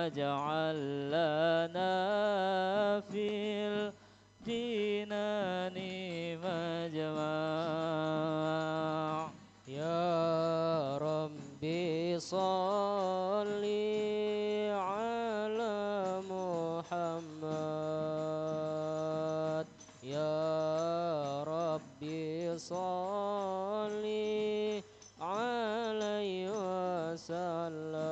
واجعل لنا في الجنان مجمع يا ربي صل على محمد يا ربي صل عليه وسلم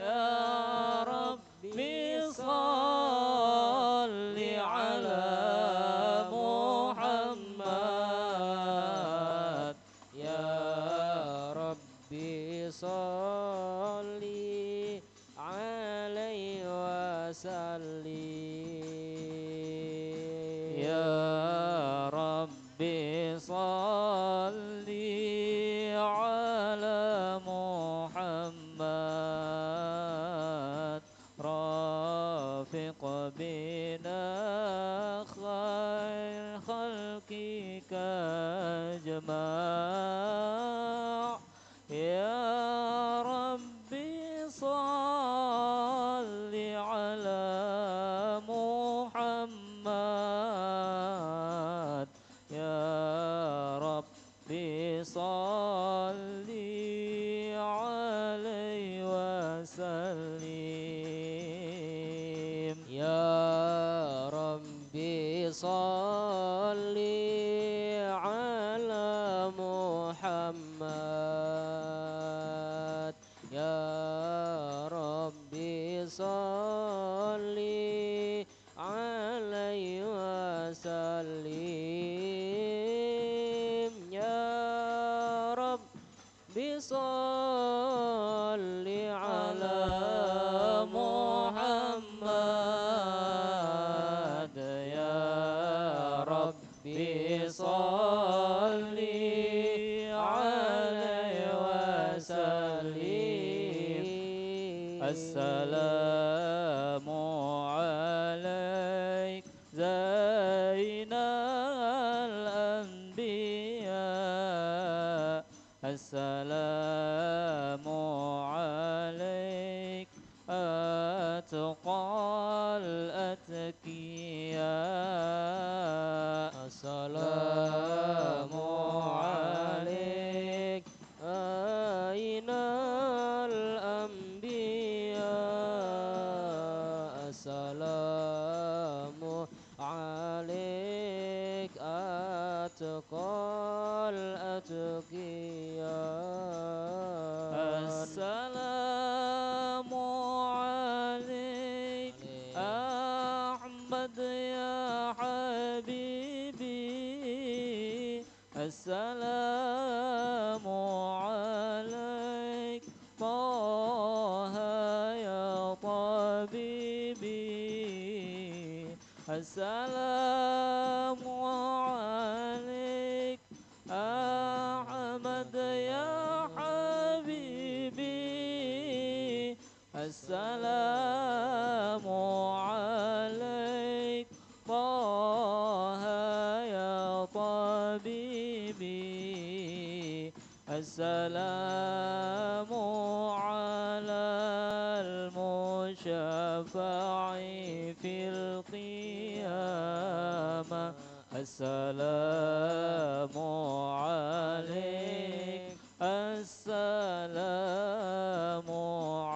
يا ربي صل على محمد يا ربي صل عليه وسلم يا ربي صل على محمد رافق بنا خير خلقك أجمع يا ربي صل على محمد يا ربي صل عليه وسلم يا ربي صل على محمد يا ربي صل عليه وسلم يا ربي صل على محمد يا ربي صل عليه وسلم السلام عليك زين الأنبياء السلام عليك أتقى الأتقياء السلام عليك أين الأنبياء السلام عليك أتقى الأتقياء السلام عليك أحمد يا حبيبي السلام عليك طه يا طبيبي السلام عليك أحمد يا حبيبي السلام عليك طه يا طبيبي السلام على المشفع في القيامة السلام عليك السلام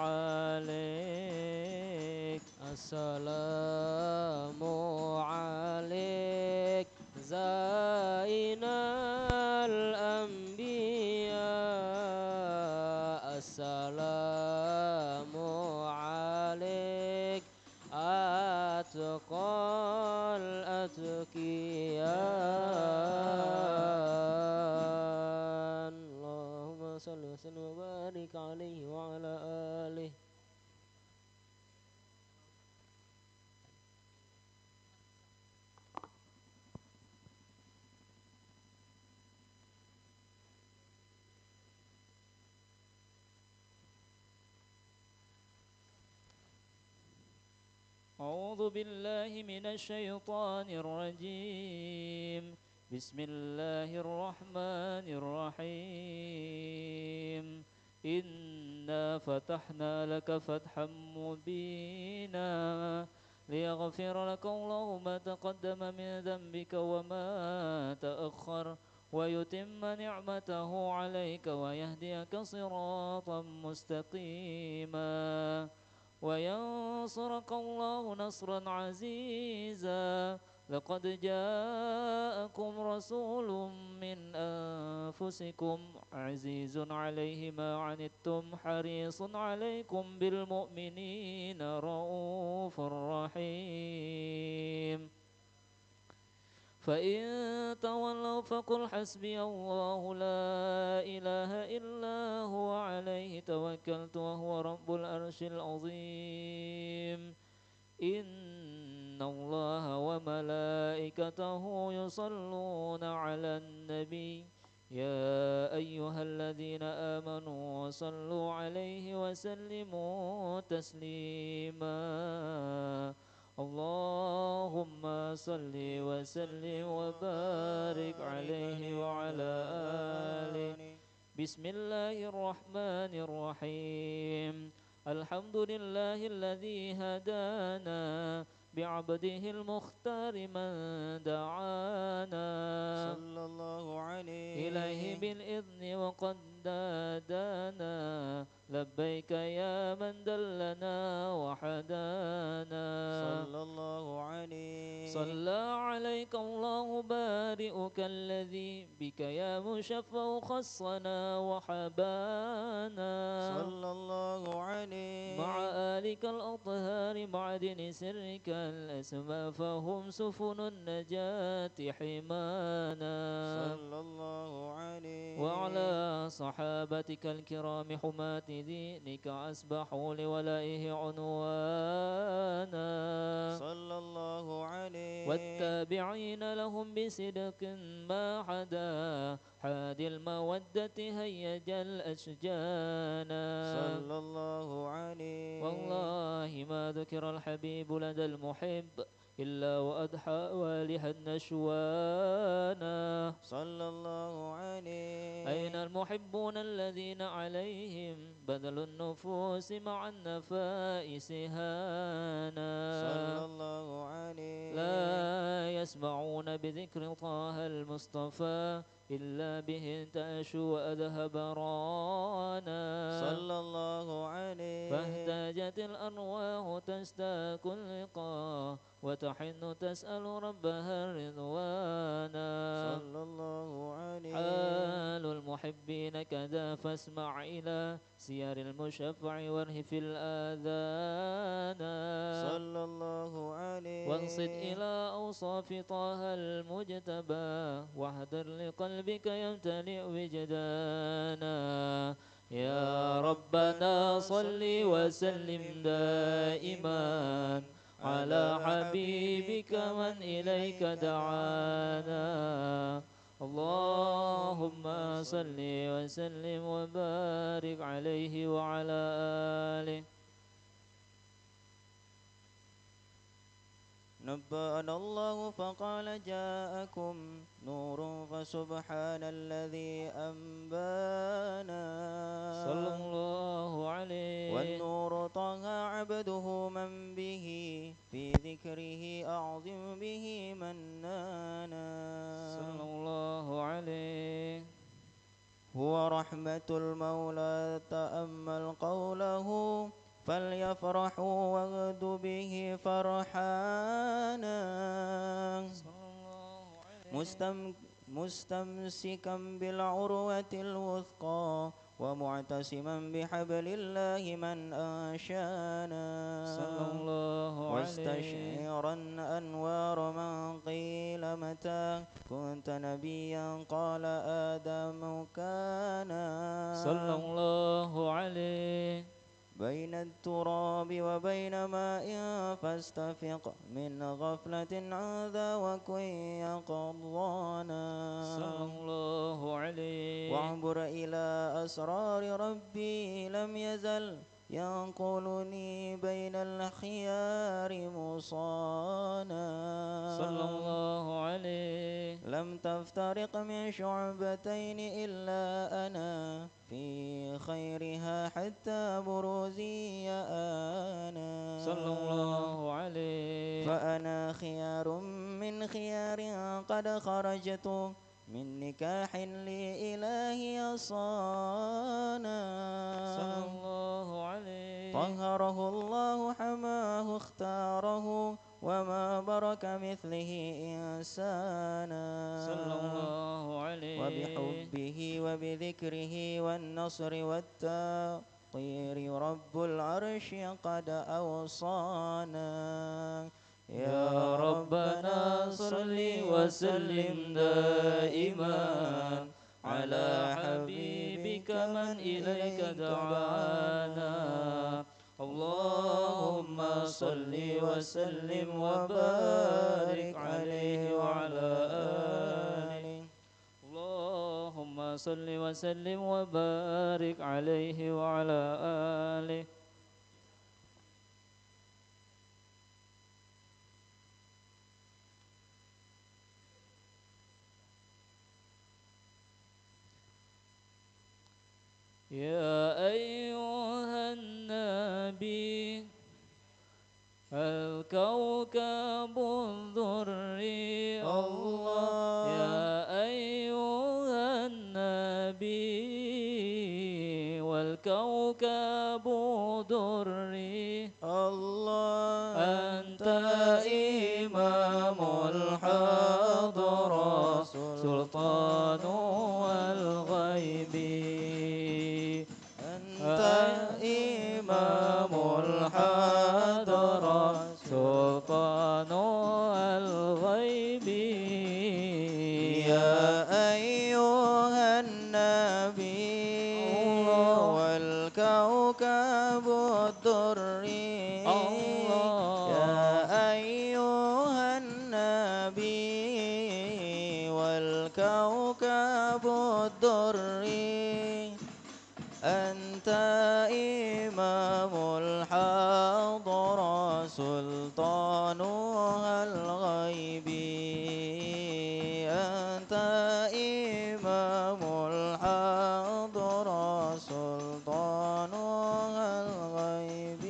عليك السلام عليك زين الأنبياء السلام عليك أتقى الأتقياء اللهم صل وسلم وبارك عليه وعلى آله. أعوذ بالله من الشيطان الرجيم بسم الله الرحمن الرحيم إنا فتحنا لك فتحا مبينا ليغفر لك الله ما تقدم من ذنبك وما تأخر ويتم نعمته عليك ويهديك صراطا مستقيما وينصرك الله نصرا عزيزا لقد جاءكم رسول من أنفسكم عزيز عليه ما عنتم حريص عليكم بالمؤمنين رؤوف رحيم فإن تولوا فقل حسبي الله لا إله إلا هو عليه توكلت وهو رب العرش العظيم إن الله وملائكته يصلون على النبي يا أيها الذين آمنوا صلوا عليه وسلموا تسليما اللهم صل وسلم وبارك عليه وعلى آله بسم الله الرحمن الرحيم الحمد لله الذي هدانا بعبده المختار من دعانا صلى الله عليه إليه بالإذن وقد نادانا لبيك يا من دلنا وحدانا صلى الله عليه صلى عليك الله بارئك الذي بك يا مشفع خصنا وحبانا صلى الله عليه مع آلك الأطهار معدن سرك الأسماء فهم سفن النجاة حمانا صلى الله عليه وعلى صحابتك الكرام حماة دينك أسبحوا لولائه عنوانا صلى الله عليه والتابعين لهم بصدق ما حدا حاد المودة هيج الأشجانا صلى الله عليه والله ما ذكر الحبيب لدى المحب إلا وأضحى والها النشوانا صلى الله عليه أين المحبون الذين عليهم بذل النفوس مع النفائس هانا صلى الله عليه لا يسمعون بذكر طه المصطفى إلا به انتعش وأذهب رانا صلى الله عليه فاهتاجت الأرواح تشتاق اللقاء وتحن تسأل ربها الرضوانا صلى الله عليه حال المحبين كذا فاسمع إلى سير المشفع وارهف الآذان صلى الله عليه وانصت إلى أوصاف طه المجتبى واهدر لقلبك يمتلئ وجدانا يا ربنا صل وسلم دائما على حبيبك من إليك دعانا اللهم صل وسلم وبارك عليه وعلى آله نبأنا الله فقال جاءكم نور فسبحان الذي أنبانا صلى الله عليه والنور طه عبده من به في ذكره أعظم به منانا صلى الله عليه هو رحمة المولى تأمل قوله فليفرحوا واغد به فرحانا مستمسكا بالعروة الوثقى ومعتصما بحبل الله من أنشانا صلى الله عليه واستشعرا أنوار من قيل متى كنت نبيا قال آدم كانا صلى الله عليه بين التراب وبين ماء فاستفق من غفلة عن ذا وكن يقضانا صلى الله عليه واعبر إلى أسرار ربي لم يزل ينقلني بين الخيار مصانا صلى الله عليه. لم تفترق من شعبتين إلا أنا في خيرها حتى بروزي أنا صلى الله عليه. فأنا خيار من خيار قد خرجت من نكاح لإلهي صانا صلى الله عليه. طهره الله حماه اختاره وما برك مثله إنسانا صلى الله عليه. وبحبه وبذكره والنصر والتطير رب العرش قد أوصانا يا ربنا صل وسلم دائما على حبيبك من إليك دعانا اللهم صل وسلم وبارك عليه وعلى آله اللهم صل وسلم وبارك عليه وعلى آله يا أيها النبي الكوكب الذري الله يا أيها النبي والكوكب دري الله أنت إمام الحضرة سلطان الغيب أنت إمام الحضرة سلطان الغيب يا أيها النبي والكوكب الدري يا أيها النبي والكوكب الدري أنت إمام الحضرة سلطانها الغيب أنت إمام الحضرة سلطانها الغيب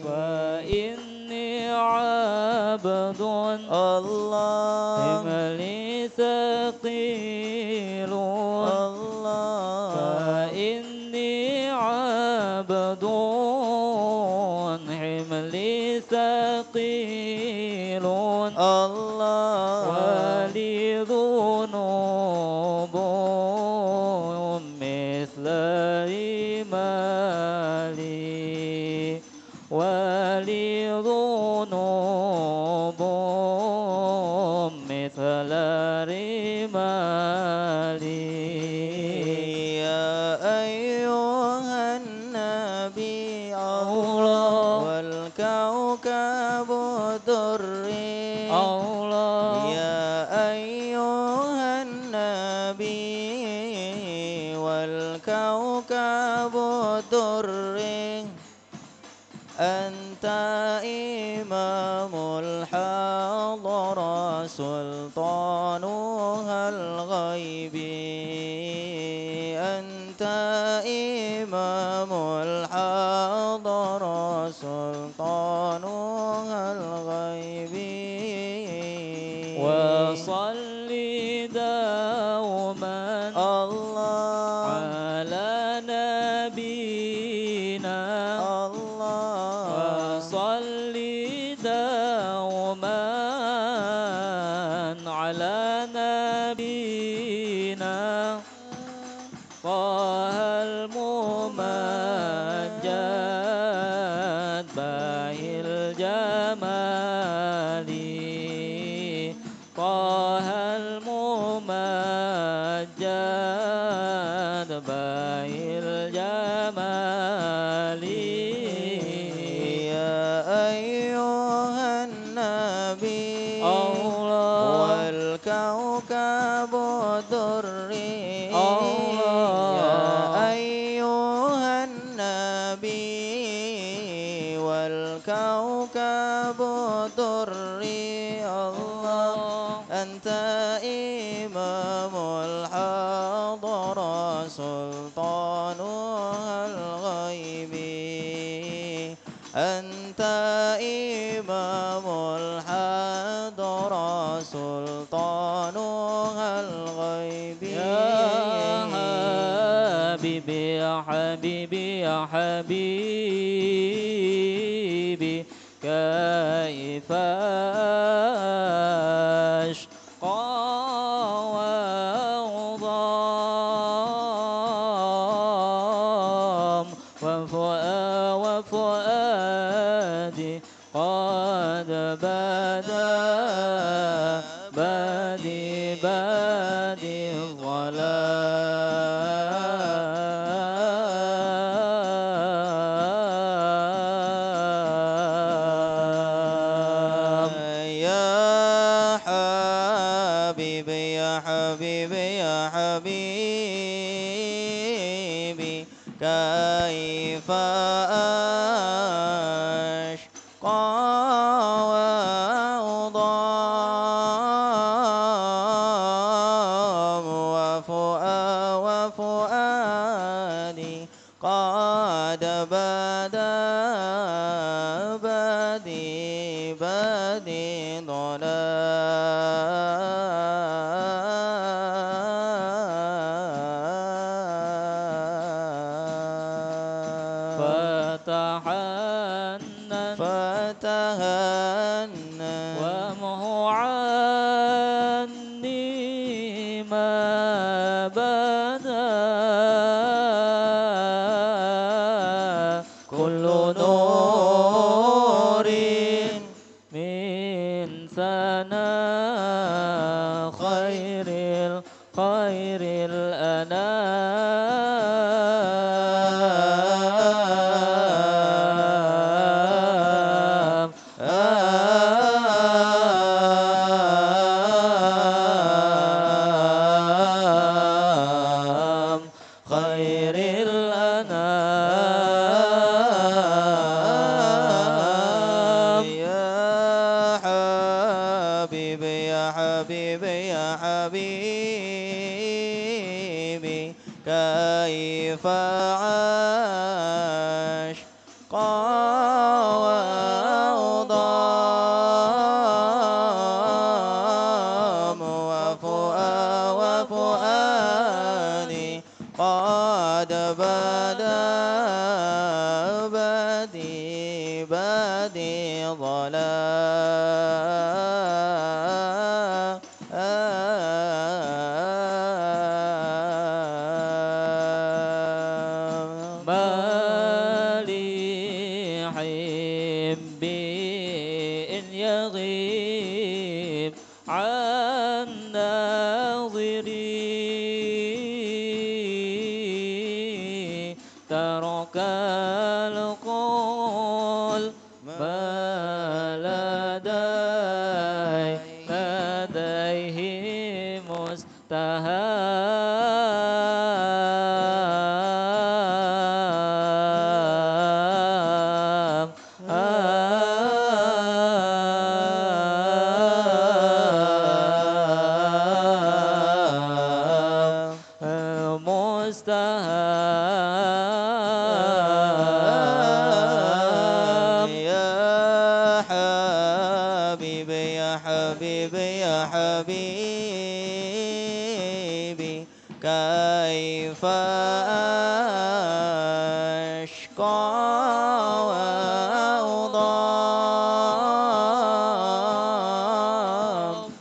فإني عبد الله حملي ثقيل فإني عبد حملي ثقيل الله ولي ذنوب مثل رمالي ولي ذنوب مثل رمالي يا أيها النبي الله والكوكب الدري الله يا أيها النبي والكوكب الدري أنت إمام الحضرة سلطانها الغيب أنت إمام الحضرة سلطانها الغيب وصلي دوما الله على نبينا الله وصلي دوما على نبينا طه الممجد باهي الجمال طه الممجد باهي الجمال يا أيها النبي الله والكوكب الدري الله يا أيها النبي الكوكب الدري الله أنت إمام الحضرة سلطانها الغيبي أنت إمام الحضرة سلطانها الغيبي يا حبيبي يا حبيبي كيف أشقى وأضام وفؤادي قد بادي الظلام يا حبيبي يا حبيبي يا حبيبي كيف أشقى وأضام وفؤادي قد بادي فتحنن فتهنن وامه عني ما بدا كل نور من ثنا خير الأنام خير الأنام يا حبيبي يا حبيبي يا حبيبي كيف أشقى وأضام وفؤادي قد بادي ظلام ما لي حبي إن يغيب عن ناظري ترك القول ما لديه مستهام مستهام يا حبيبي يا حبيبي يا حبيبي كيف أشقى وأضام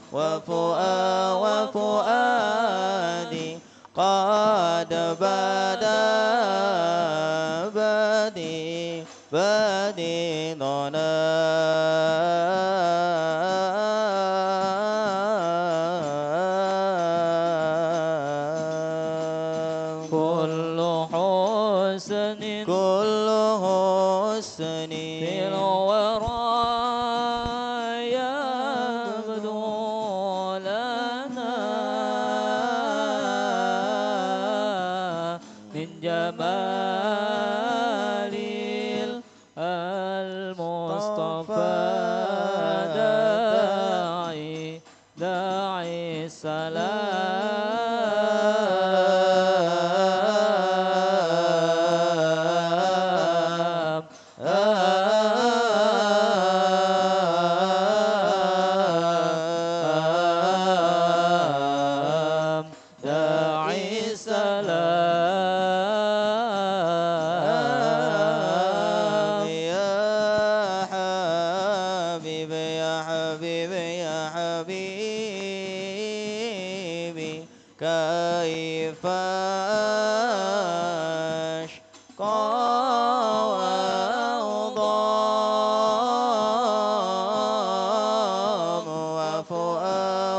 وفؤادي قد بادي ظلام كل حسن كل حسن في الورى يبدو لنا من جمال المصطفى وعظام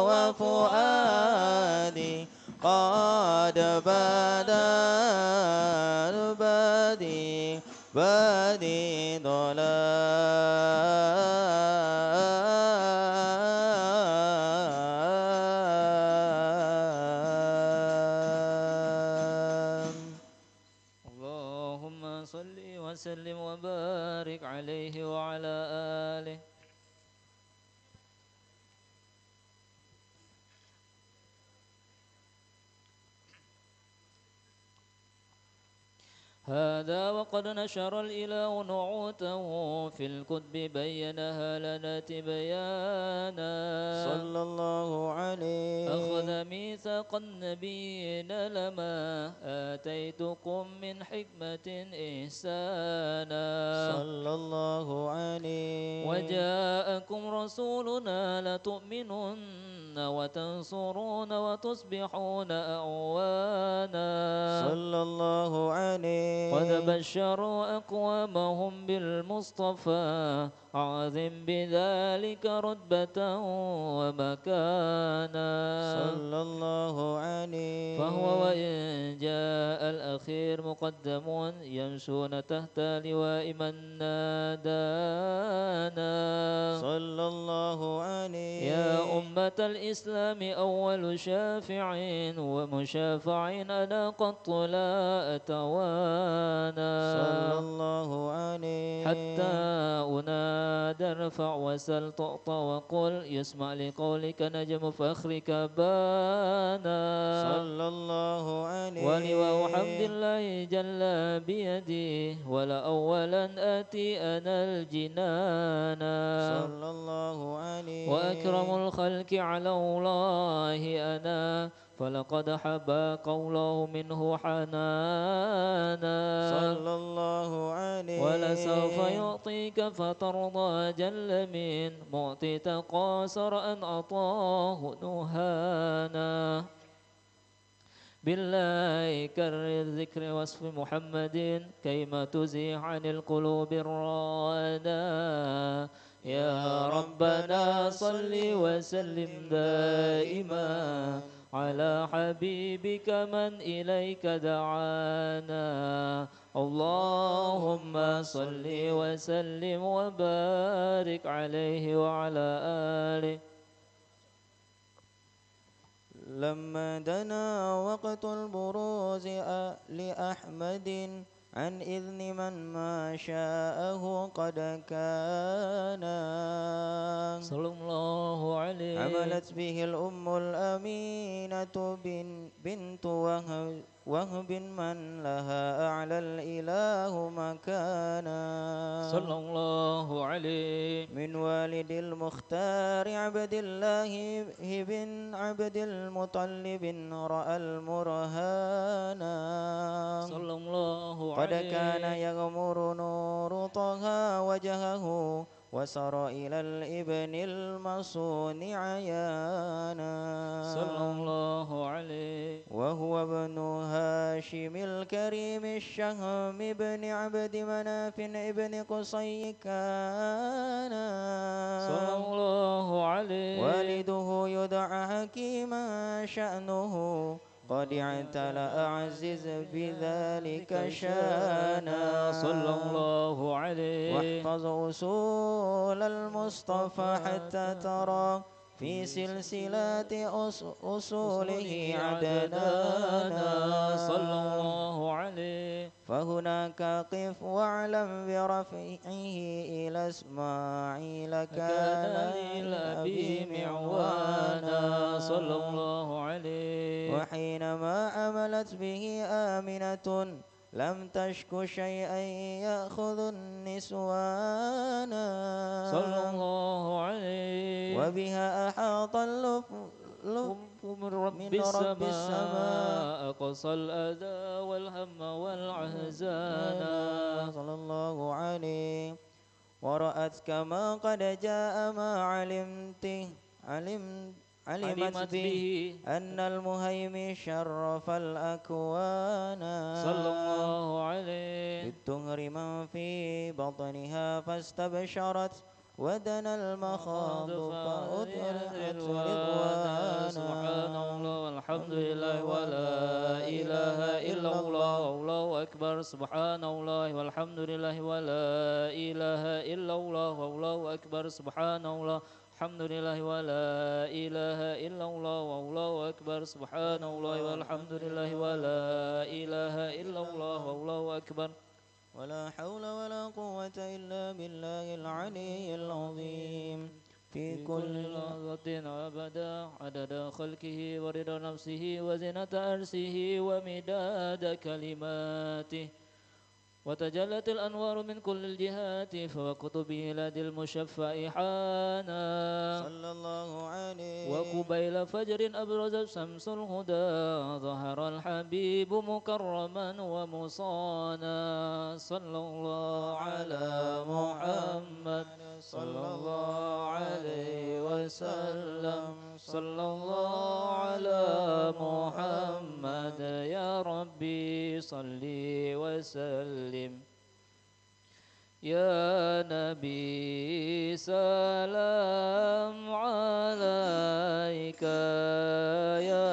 وفؤادي قد بدي ظلام. اللهم صل وسلم وبارك عليه وعلى آله. هذا وقد نشر الإله نعوته في الكتب بينها لنا تبيانا صلى الله عليه أخذ ميثاق النبيين لما آتيتكم من حكمة إحسانا صلى الله عليه وجاءكم رسولنا لتؤمنن وتنصرون وتصبحون أعوانا صلى الله عليه قد بشروا أقوامهم بالمصطفى عظم بذلك رتبة ومكانا صلى الله عليه فهو وإن جاء الأخير مقدم يمشون تحت لواء من نادانا صلى الله عليه يا أمة الإسلام أول شافع ومشافع أنا قط لا أتوانى صلى الله عليه حتى أنادى ارفع وسل تعطى وقل يسمع لقولك نجم فخرك بانا صلى الله عليه ولواء حمد الله جل بيدي ولا أولا آتي أنا الجنانا صلى الله عليه وأكرم الخلق على الله أنا فلقد حبى قوله منه حنانا صلى الله عليه ولسوف يعطيك فترضى جل من معطي تقاصر أن أعطاه نهانا بالله كرر ذكر وصف محمد كيما تزيح عن القلوب الرانا يا ربنا صل وسلم دائما على حبيبك من إليك دعانا اللهم صل وسلم وبارك عليه وعلى آله. لما دنا وقت البروز لأحمد عن إذن من ما شاءه قد كان صلى الله عليه عملت به الأم الأمينة بنت وهب من لها أعلى الإله مكانا صلى الله عليه من والد المختار عبد الله بن عبد المطلب رأى المرهانا صلى الله قد عليه كان يغمر نور طه وجهه وسر إلى الابن المصون عيانا صلى الله عليه وهو ابن هاشم الكريم الشهم ابن عبد مناف ابن قصي كان صلى الله عليه والده يدعى حكيما شأنه قد اعتلى أعزز بذلك شانا صلى الله عليه واحفظ أصول المصطفى حتى ترى في سلسلة أصوله عدنانا صلى الله عليه فهناك قف واعلم برفعه إلى إسماعيل كان للأبي معوانا صلى الله عليه وحينما عملت به آمنة لم تشك شيئا يأخذ النسوان صلى الله عليه وبها أحاط اللطف من رب السماء قصى الأذى والهم والعهزان صلى الله عليه ورأت كما قد جاء ما علمت به أن المهيمن شرف الأكوان صلى الله عليه بالطهر من في بطنها فاستبشرت ودنا المخاض فأطرحت رضوانا سبحان الله والحمد لله ولا إله إلا الله والله أكبر سبحان الله والحمد لله ولا إله إلا الله والله أكبر سبحان الله الحمد لله ولا إله إلا الله والله أكبر سبحان الله والحمد لله ولا إله إلا الله والله أكبر ولا حول ولا قوة إلا بالله العلي العظيم في كل لحظة أبدا عدد خلقه ورضا نفسه وزنة عرشه ومداد كلماته وتجلت الأنوار من كل الجهات فوقت بلاد المشفع حانا صلى الله عليه وقبيل فجر أبرز شمس الهدى ظهر الحبيب مكرما ومصانا صلى الله على محمد صلى الله عليه وسلم صلى الله على محمد يا ربي صل وسلم يا نبي سلام عليك يا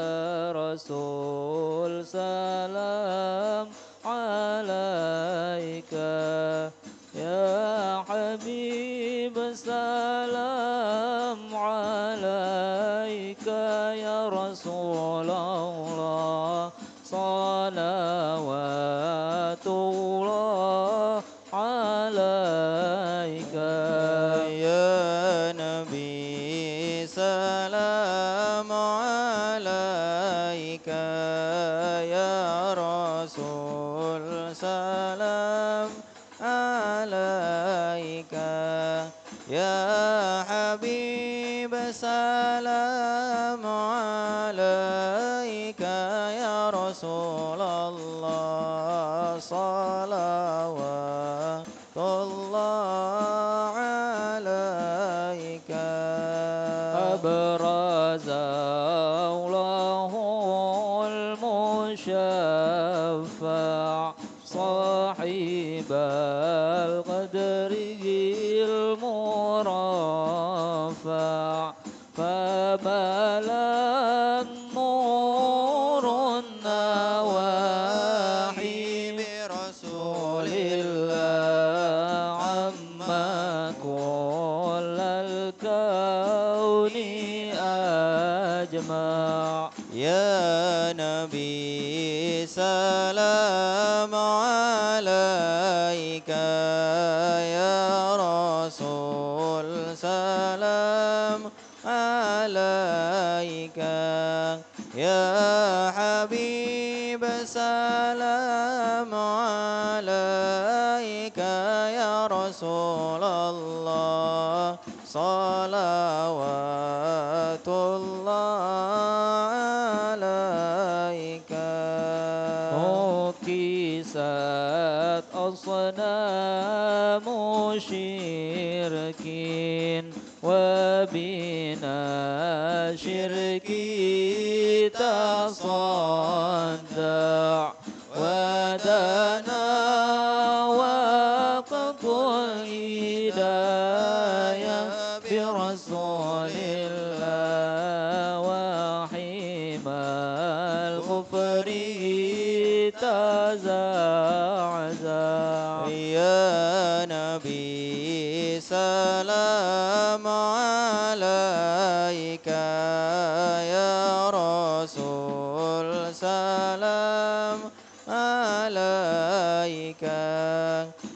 رسول سلام عليك يا حبيب سلام عليك يا رسول الله صلوات الله عليك يا نبي سلام عليك يا رسول سلام عليك يا حبيب سلام عليك يا رسول الله صلوات الله عليك أبرز الله المشفع صاحب القدر المرفع فملا النور النواحي برسول الله عما كل الكون أجمع يا نبي سلام عليك يا رسول سلام عليك يا حبيب سلام عليك يا رسول الله صلوات الله عليك كيست أصنام شركين وبنا شركي تصدع ودنا وقت الهداية برسول الله وحيما الغفر تزعزع يا نبي سلام عليك يا رسول سلام عليك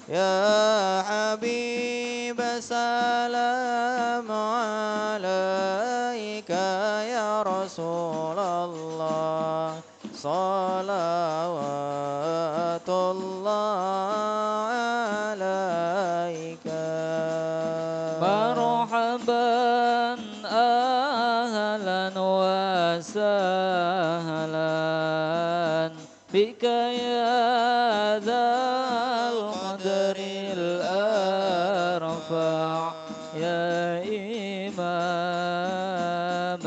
يا حبيب سلام عليك يا رسول الله صلوات الله عليك مرحبا أهلا وسهلا بك يا ذا القدر الأرفع يا إمام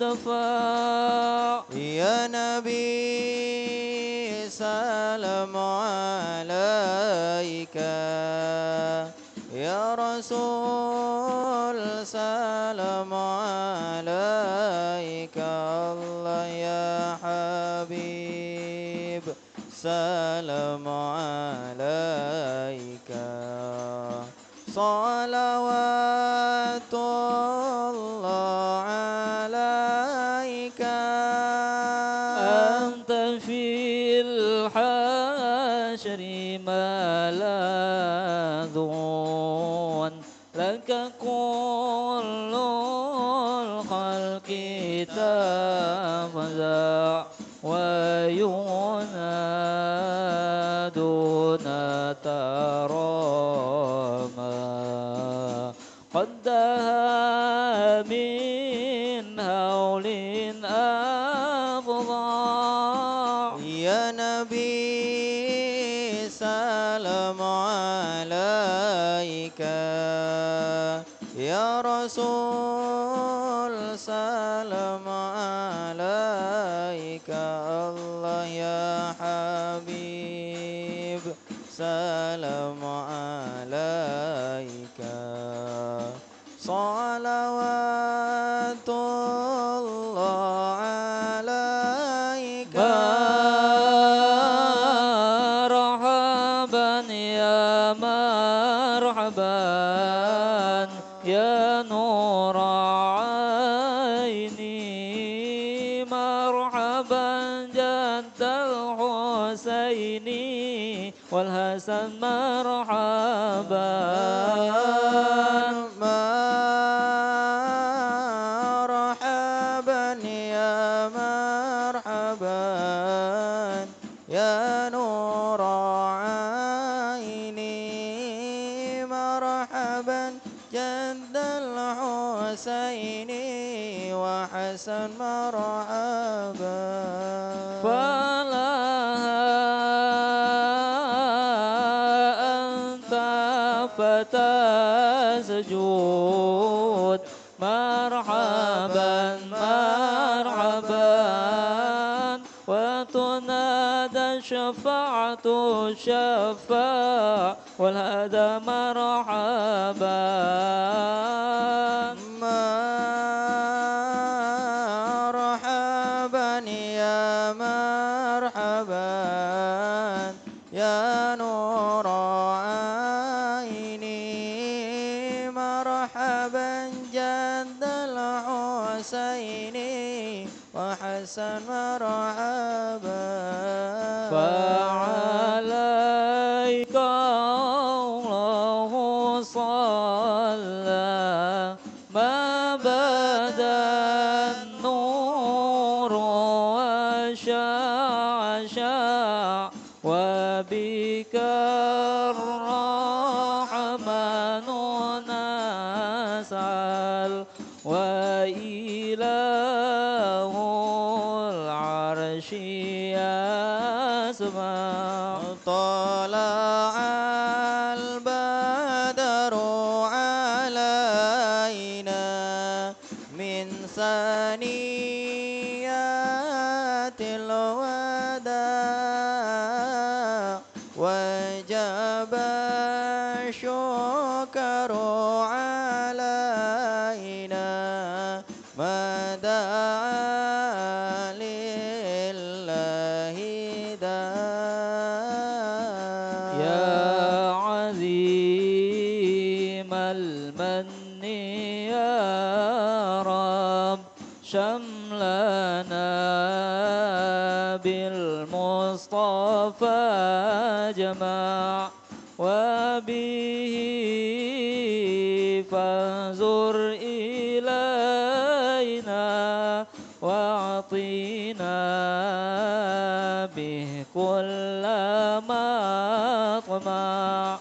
دفاع يا نبي سلام عليك يا رسول سلام عليك الله يا حبيب سلام عليك صلوات الله عليك أنت في الحشر ملاذ لك كل الخلق تفزع وينادون تراما قد دها من هول أفظع يا نبي سلام عليك يا رسول سلام عليك الله يا حبيب سلام عليك صلوات الله عليك مرحبا يا مرحبا يا نور عيني مرحبا جد الحسين والحسن مرحبا مرحبا يا مرحبا يا نور عيني مرحبا جد الحسين وحسن مرحبا فتسجود مرحبا مرحبا وتنادى الشفاعة الشفاع والهدى مرحبا مرحبا يا مرحبا يا نور عيني مرحبا جد الحسين وحسن مرحبا فعليك الله صلى ما بدا النور وشع وبك الرحمن نسأل وإله العرش يسمع طلع البدر علينا من ثنيات الوداع وجب الشكر علينا ما دعا لله داع يا عظيم المن يا رب شملنا بالمصطفى جمع وبه فانظر إلينا واعطينا به كل ما طمع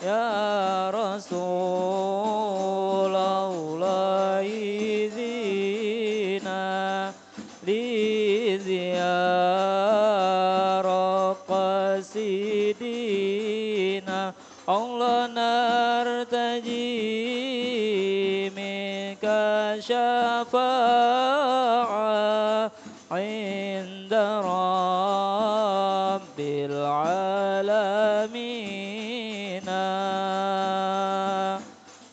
يا رسول الله زينا لزيارة قصيدنا الله نرتجي منك لك شفاعة عند رب العالمين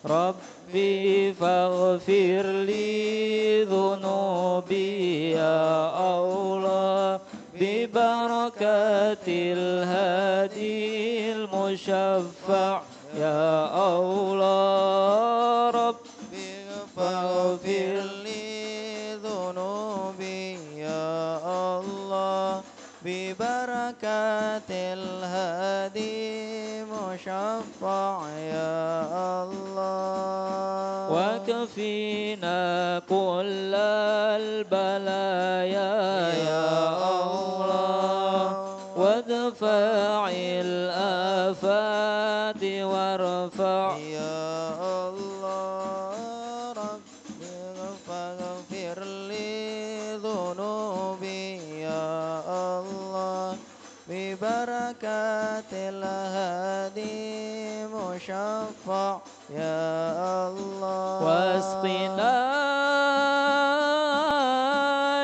ربي فاغفر لي ذنوبي يا الله ببركة الهادي المشفع يا الله ربي فاغفر لي ذنوبي يا الله ببركة الهادي مشفع يا الله وكفينا كل البلايا يا الله وادفع الآفات وارفع يا الله ربي فاغفر لي ذنوبي يا الله ببركة الهادي مشفع يا الله واسقنا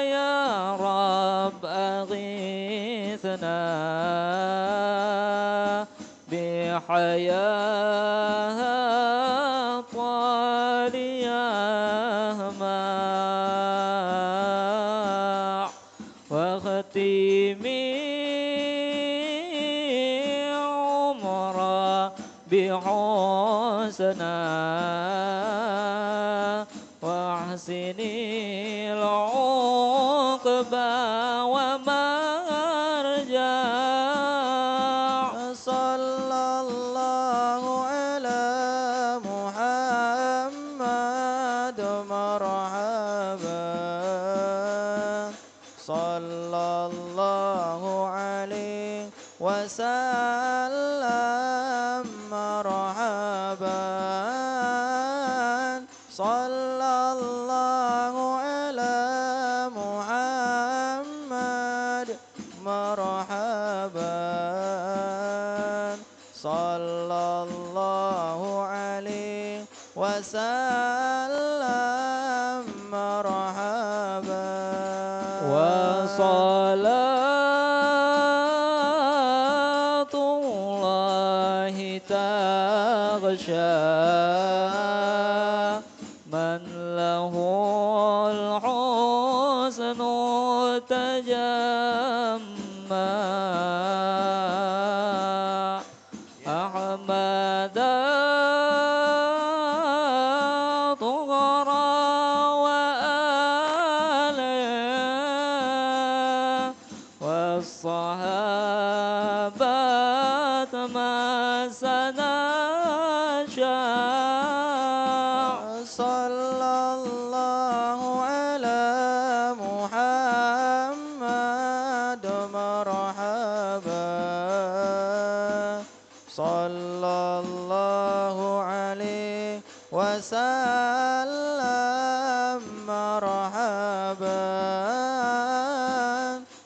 يا رب أغيثنا بحياة طالية ماء واختمي عمرا بحسنا واحسني العقبى ومرجع صلى الله على محمد مرحبا صلى الله عليه وسلم مرحبا صلى الله على محمد مرحبا صلى الله عليه وسلم مرحبا وصلاة الله تغشى من له الحسن تجمع أحمد طغرى وآله والصحابة ما سنشاء صلى الله على محمد مرحبا صلى الله عليه وسلم مرحبا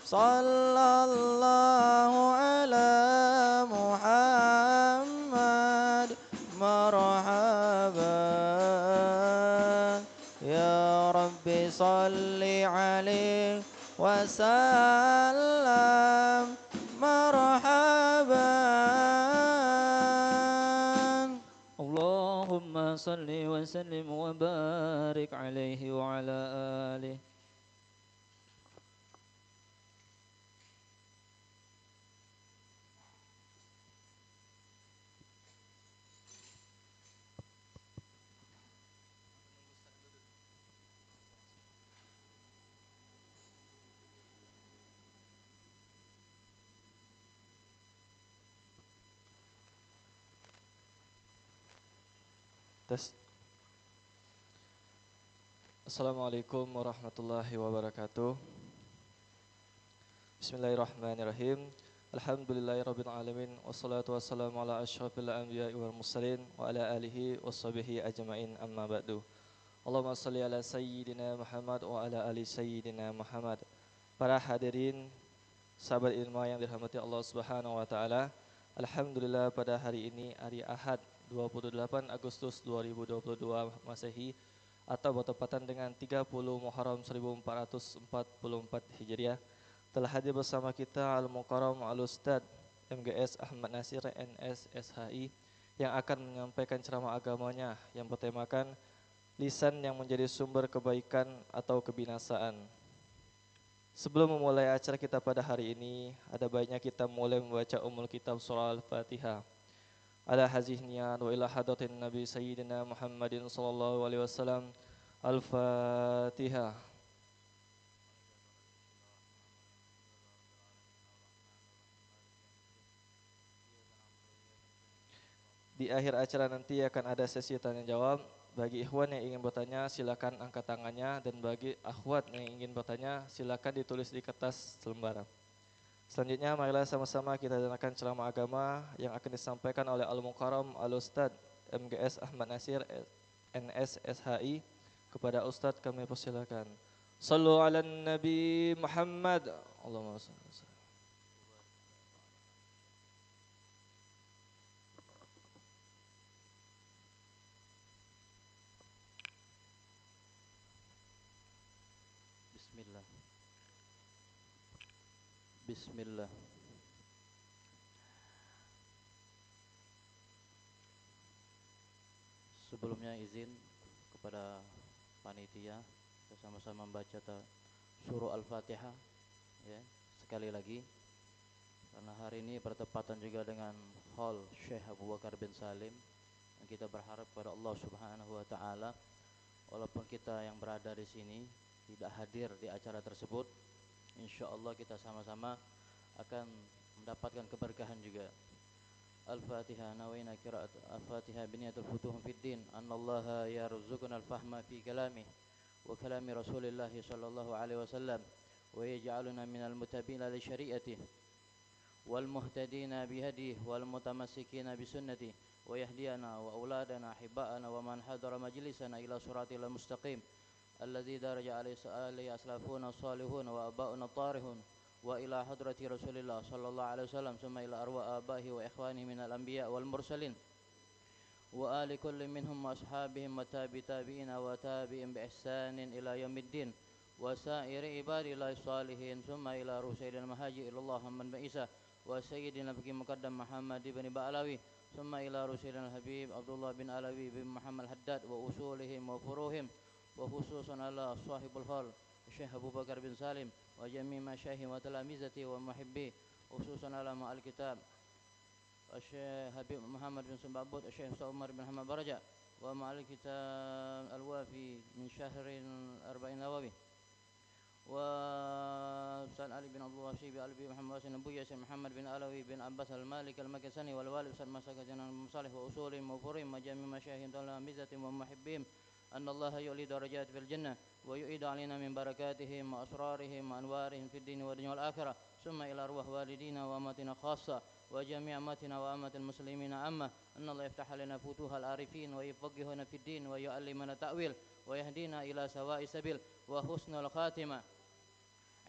صلى الله على محمد مرحبا يا رب صل عليه وسلم مرحبا اللهم صل وسلم وبارك عليه وعلى آله. Tes. Assalamualaikum warahmatullahi wabarakatuh. Bismillahirrahmanirrahim. Alhamdulillahirabbil alamin wassalatu wassalamu ala asyrafil anbiya'i wal mursalin wa ala alihi washabihi ajmain amma ba'du. Allahumma shalli ala sayyidina Muhammad wa ala ali sayyidina Muhammad. Para hadirin sahabat ilmu yang dirahmati Allah Subhanahu wa taala. Alhamdulillah pada hari ini hari Ahad 28 Agustus 2022 Masehi atau bertepatan dengan 30 Muharram 1444 Hijriah, telah hadir bersama kita Al-Mukarram Al-Ustadz MGS Ahmad Nasir NS SHI yang akan menyampaikan ceramah agamanya yang bertemakan lisan yang menjadi sumber kebaikan atau kebinasaan. Sebelum memulai acara kita pada hari ini, ada baiknya kita mulai membaca Kitab surah Al-Fatihah. Ala hazihniyan wa ila hadratin Nabi Sayyidina Muhammadin sallallahu alaihi wasallam. Al-Fatihah. Di akhir acara nanti akan ada sesi tanya jawab. Bagi ikhwan yang ingin bertanya silakan angkat tangannya, dan bagi akhwat yang ingin bertanya silakan ditulis di kertas selembaran. Selanjutnya marilah sama-sama kita dengarkan ceramah agama yang akan disampaikan oleh Al-Mukarram Al-Ustadz MGS Ahmad Nasir NS SHI. Kepada Ustadz kami persilakan. Sallu ala Nabi Muhammad. Allahumma salli. Bismillah. Bismillah. Sebelumnya izin kepada panitia kita sama-sama membaca surah Al-Fatihah ya, sekali lagi karena hari ini bertepatan juga dengan haul Syekh Abu Bakar bin Salim, dan kita berharap kepada Allah Subhanahu wa taala walaupun kita yang berada di sini tidak hadir di acara tersebut, insyaallah kita sama-sama akan mendapatkan keberkahan juga. Al-Fatihah. Nawaina qira'at Al-Fatihah biniyatul futuh fid din. Annallaha yarzuquna al-fahma fi kalamih wa kalami Rasulillah sallallahu alaihi wasallam wa yaj'aluna minal mutabina li syari'atihi wal muhtadina bihadihi wal mutamassikina bi sunnatihi wa yahdiyana wa auladana hibbana wa man hadara majlisana ila siratil mustaqim alladzi daraja alaihi aslafuna salihun wa aba'una tarihun wa ila hadrati Rasulillah sallallahu alaihi wasallam summa ila arwa abahi wa ikhwani minal anbiya wal mursalin wa ali kulli minhum wa ashabihim wa tabi'ina wa tabi'in bi ihsanin ila yaumiddin wa sa'iri ibadillahi salihin summa ila rusaidil mahajir ilallah man ba'isa wa sayyidina bagi muqaddam Muhammad ibn Ba'alawi summa ila rusaidil habib Abdullah bin Alawi bin Muhammad Haddad wa usulihim wa furuhim wa khususan ala sahibul hal Syekh Abu Bakar bin Salim wa jami' masyayikh wa talamizati wa muhibbi khususan ala ma'al kitab Syekh Habib Muhammad bin Sumbabut Syekh Umar bin Hamad Baraja wa ma'al kitab al-wafi min syahrin arba'in nawawi wa Ustaz Ali bin Abdul Wahsib Albi Muhammad Hasan Abu Yasir Muhammad bin Alawi bin Abbas al-Malik al-Makasani wal wali Ustaz Masakajan al-Musalih wa usulim wa furim wa jami' masyayikh talamizati wa muhibbim أن الله يعلي درجات في الجنة ويؤيد علينا من بركاتهم وأسرارهم وأنوارهم في الدين والدنيا والآخرة ثم إلى أرواح والدينا وأمتنا خاصة وجميع أمتنا وأمة المسلمين عامة أن الله يفتح لنا فتوح العارفين ويفقهنا في الدين ويعلمنا التأويل ويهدينا إلى سواء السبيل وحسن الخاتمة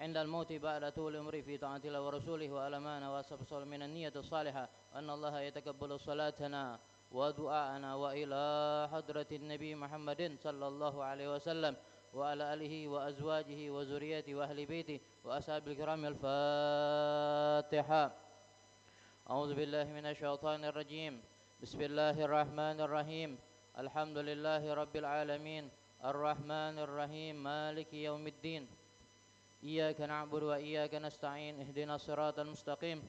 عند الموت بعد طول عمري في طاعة الله ورسوله وألمانا وأسبصل من النية الصالحة أن الله يتقبل صلاتنا ودعاءنا وإلى حضرة النبي محمد صلى الله عليه وسلم وعلى آله وأزواجه وذريته وأهل بيته وأصحاب الكرام. الفاتحة. أعوذ بالله من الشيطان الرجيم. بسم الله الرحمن الرحيم. الحمد لله رب العالمين الرحمن الرحيم مالك يوم الدين إياك نعبد وإياك نستعين اهدنا الصراط المستقيم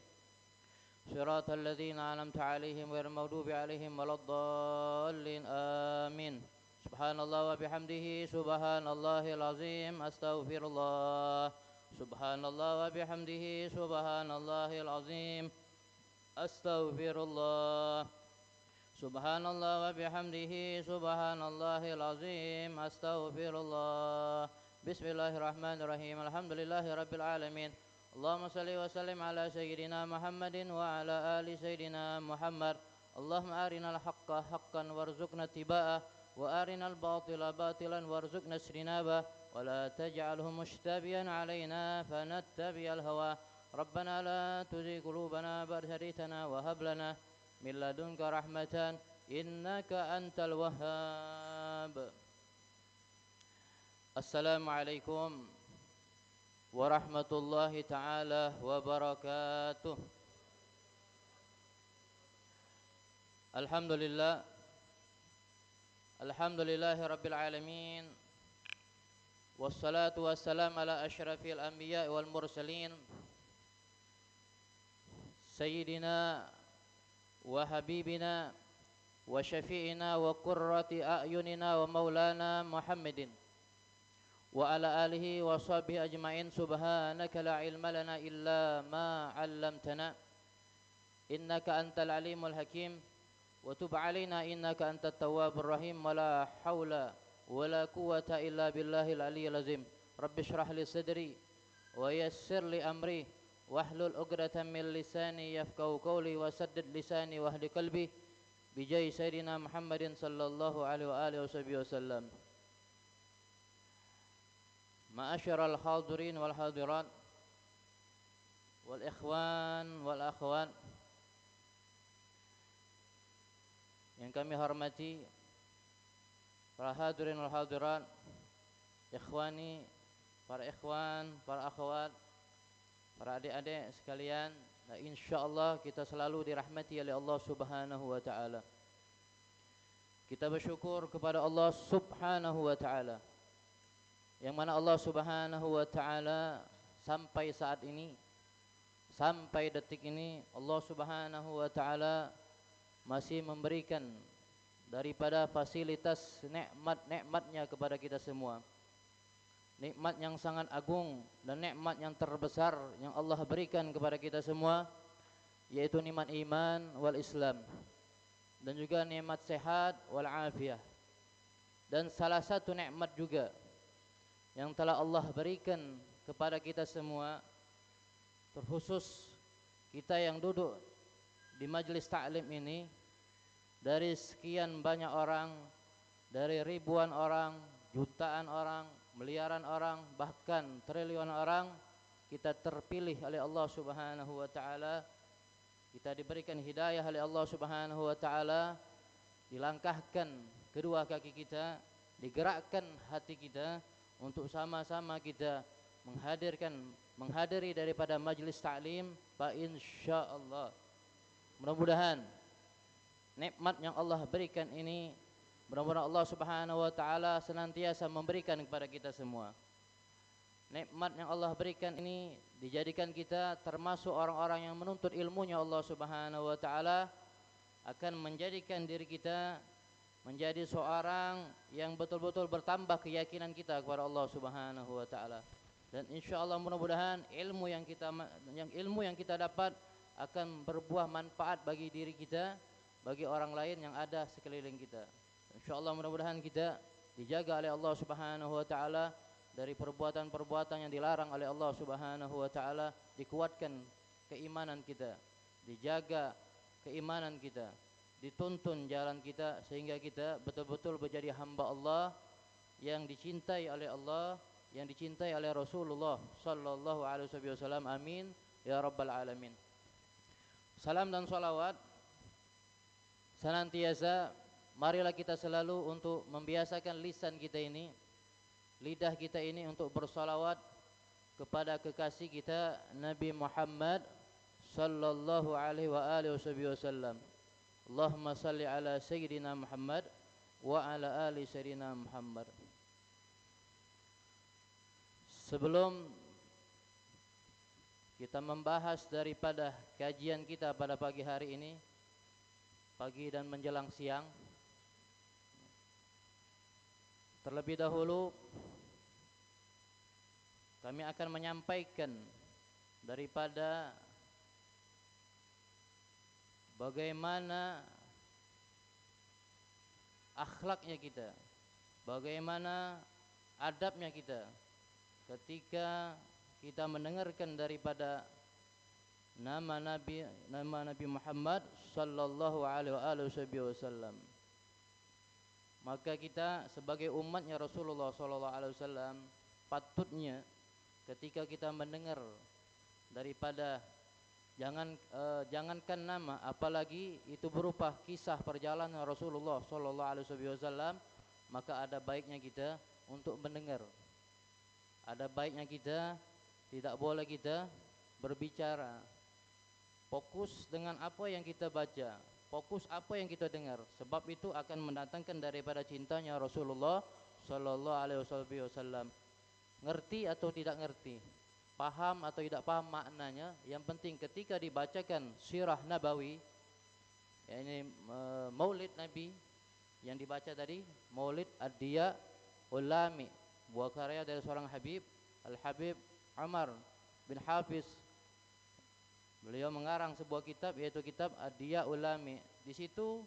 صراط الذين أنعمت عليهم غير المغضوب عليهم ولا الضالين آمين. سبحان الله وبحمده سبحان الله العظيم أستغفر الله. سبحان الله وبحمده سبحان الله العظيم أستغفر الله. سبحان الله وبحمده سبحان الله العظيم أستغفر الله. بسم الله الرحمن الرحيم. الحمد لله رب العالمين. اللهم صل وسلم على سيدنا محمد وعلى آل سيدنا محمد. اللهم أرنا الحق حقا وارزقنا اتباعه وأرنا الباطل باطلا وارزقنا اجتنابه ولا تجعله مشتبها علينا فنتبع الهوى. ربنا لا تزغ قلوبنا بعد إذ هديتنا وهب لنا من لدنك رحمة إنك أنت الوهاب. Assalamualaikum warahmatullahi taala wabarakatuh. Alhamdulillah, alhamdulillahi rabbil alamin. Wassalatu wassalam ala asyrafil anbiya wal mursalin Sayyidina wa habibina wa syafi'ina wa qurrati a'yunina wa maulana Muhammadin wa ala alihi wa sahbihi ajma'in. Subhanaka la ilma lana illa ma 'allamtana innaka antal alimul hakim wa tub 'alaina innaka antat tawwabur rahim. Wa la haula wa la quwwata illa billahil aliyyil azim. Rabbi shrah li sadri wa yassir li amri wahlul 'uqdatam min lisani yafqahu qawli wa saddid lisani wahdi qalbi bijai sayyidina Muhammadin sallallahu alaihi wa alihi wasallam. Ma'asyiral hadirin wal hadirat wal ikhwan wal akhwat yang kami hormati, para hadirin wal hadirat, ikhwani, para ikhwan, para akhwat, para adik-adik sekalian, insyaallah kita selalu dirahmati oleh Allah Subhanahu wa taala. Kita bersyukur kepada Allah Subhanahu wa taala, yang mana Allah Subhanahu wa taala sampai saat ini, sampai detik ini, Allah Subhanahu wa taala masih memberikan daripada fasilitas nikmat-nikmatnya kepada kita semua. Nikmat yang sangat agung dan nikmat yang terbesar yang Allah berikan kepada kita semua, yaitu nikmat iman wal Islam, dan juga nikmat sehat wal afiyah. Dan salah satu nikmat juga yang telah Allah berikan kepada kita semua, terkhusus kita yang duduk di majelis taklim ini, dari sekian banyak orang, dari ribuan orang, jutaan orang, miliaran orang, bahkan triliunan orang, kita terpilih oleh Allah Subhanahu wa taala. Kita diberikan hidayah oleh Allah Subhanahu wa taala, dilangkahkan kedua kaki kita, digerakkan hati kita untuk sama-sama kita menghadiri daripada majlis taklim. Fa insyaallah, mudah-mudahan nikmat yang Allah berikan ini, mudah-mudahan Allah Subhanahu wa taala senantiasa memberikan kepada kita semua. Nikmat yang Allah berikan ini dijadikan kita termasuk orang-orang yang menuntut ilmunya Allah Subhanahu wa taala, akan menjadikan diri kita menjadi seorang yang betul-betul bertambah keyakinan kita kepada Allah Subhanahu wa taala. Dan insyaallah mudah-mudahan ilmu yang kita dapat akan berbuah manfaat bagi diri kita, bagi orang lain yang ada sekeliling kita. InsyaAllah mudah-mudahan kita dijaga oleh Allah Subhanahu wa taala dari perbuatan-perbuatan yang dilarang oleh Allah Subhanahu wa taala, dikuatkan keimanan kita, dijaga keimanan kita, dituntun jalan kita, sehingga kita betul-betul menjadi hamba Allah yang dicintai oleh Allah, yang dicintai oleh Rasulullah sallallahu alaihi wasallam. Amin ya rabbal alamin. Salam dan salawat senantiasa, marilah kita selalu untuk membiasakan lisan kita ini, lidah kita ini, untuk bersalawat kepada kekasih kita Nabi Muhammad sallallahu alaihi wa alihi wasallam. Allahumma salli ala sayyidina Muhammad wa ala ali sayyidina Muhammad. Sebelum kita membahas daripada kajian kita pada pagi hari ini, pagi dan menjelang siang, terlebih dahulu kami akan menyampaikan daripada bagaimana akhlaknya kita, bagaimana adabnya kita ketika kita mendengarkan daripada nama Nabi Muhammad sallallahu alaihi wasallam. Maka kita sebagai umatnya Rasulullah sallallahu alaihi wasallam patutnya ketika kita mendengar daripada jangankan nama, apalagi itu berupa kisah perjalanan Rasulullah sallallahu alaihi wasallam, maka ada baiknya kita untuk mendengar. Ada baiknya kita tidak boleh kita berbicara. Fokus dengan apa yang kita baca, fokus apa yang kita dengar. Sebab itu akan mendatangkan daripada cintanya Rasulullah sallallahu alaihi wasallam. Ngerti atau tidak ngerti, paham atau tidak paham maknanya, yang penting ketika dibacakan sirah nabawi, yakni maulid Nabi yang dibaca tadi, maulid ad-diya ulami, buah karya dari seorang Habib, Al-Habib Umar bin Hafiz. Beliau mengarang sebuah kitab, yaitu kitab ad-diya ulami. Di situ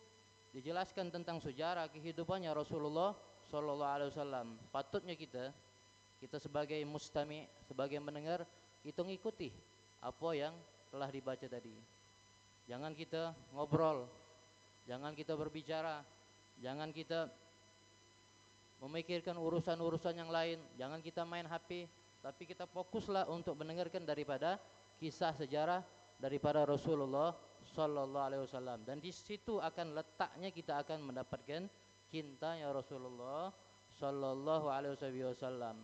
dijelaskan tentang sejarah kehidupannya Rasulullah sallallahu alaihi wasallam. Patutnya kita sebagai mustami, sebagai mendengar, kita ngikuti apa yang telah dibaca tadi. Jangan kita ngobrol, jangan kita berbicara, jangan kita memikirkan urusan-urusan yang lain, jangan kita main HP, tapi kita fokuslah untuk mendengarkan daripada kisah sejarah daripada Rasulullah sallallahu alaihi wasallam. Dan di situ akan letaknya kita akan mendapatkan cintanya Rasulullah sallallahu alaihi wasallam.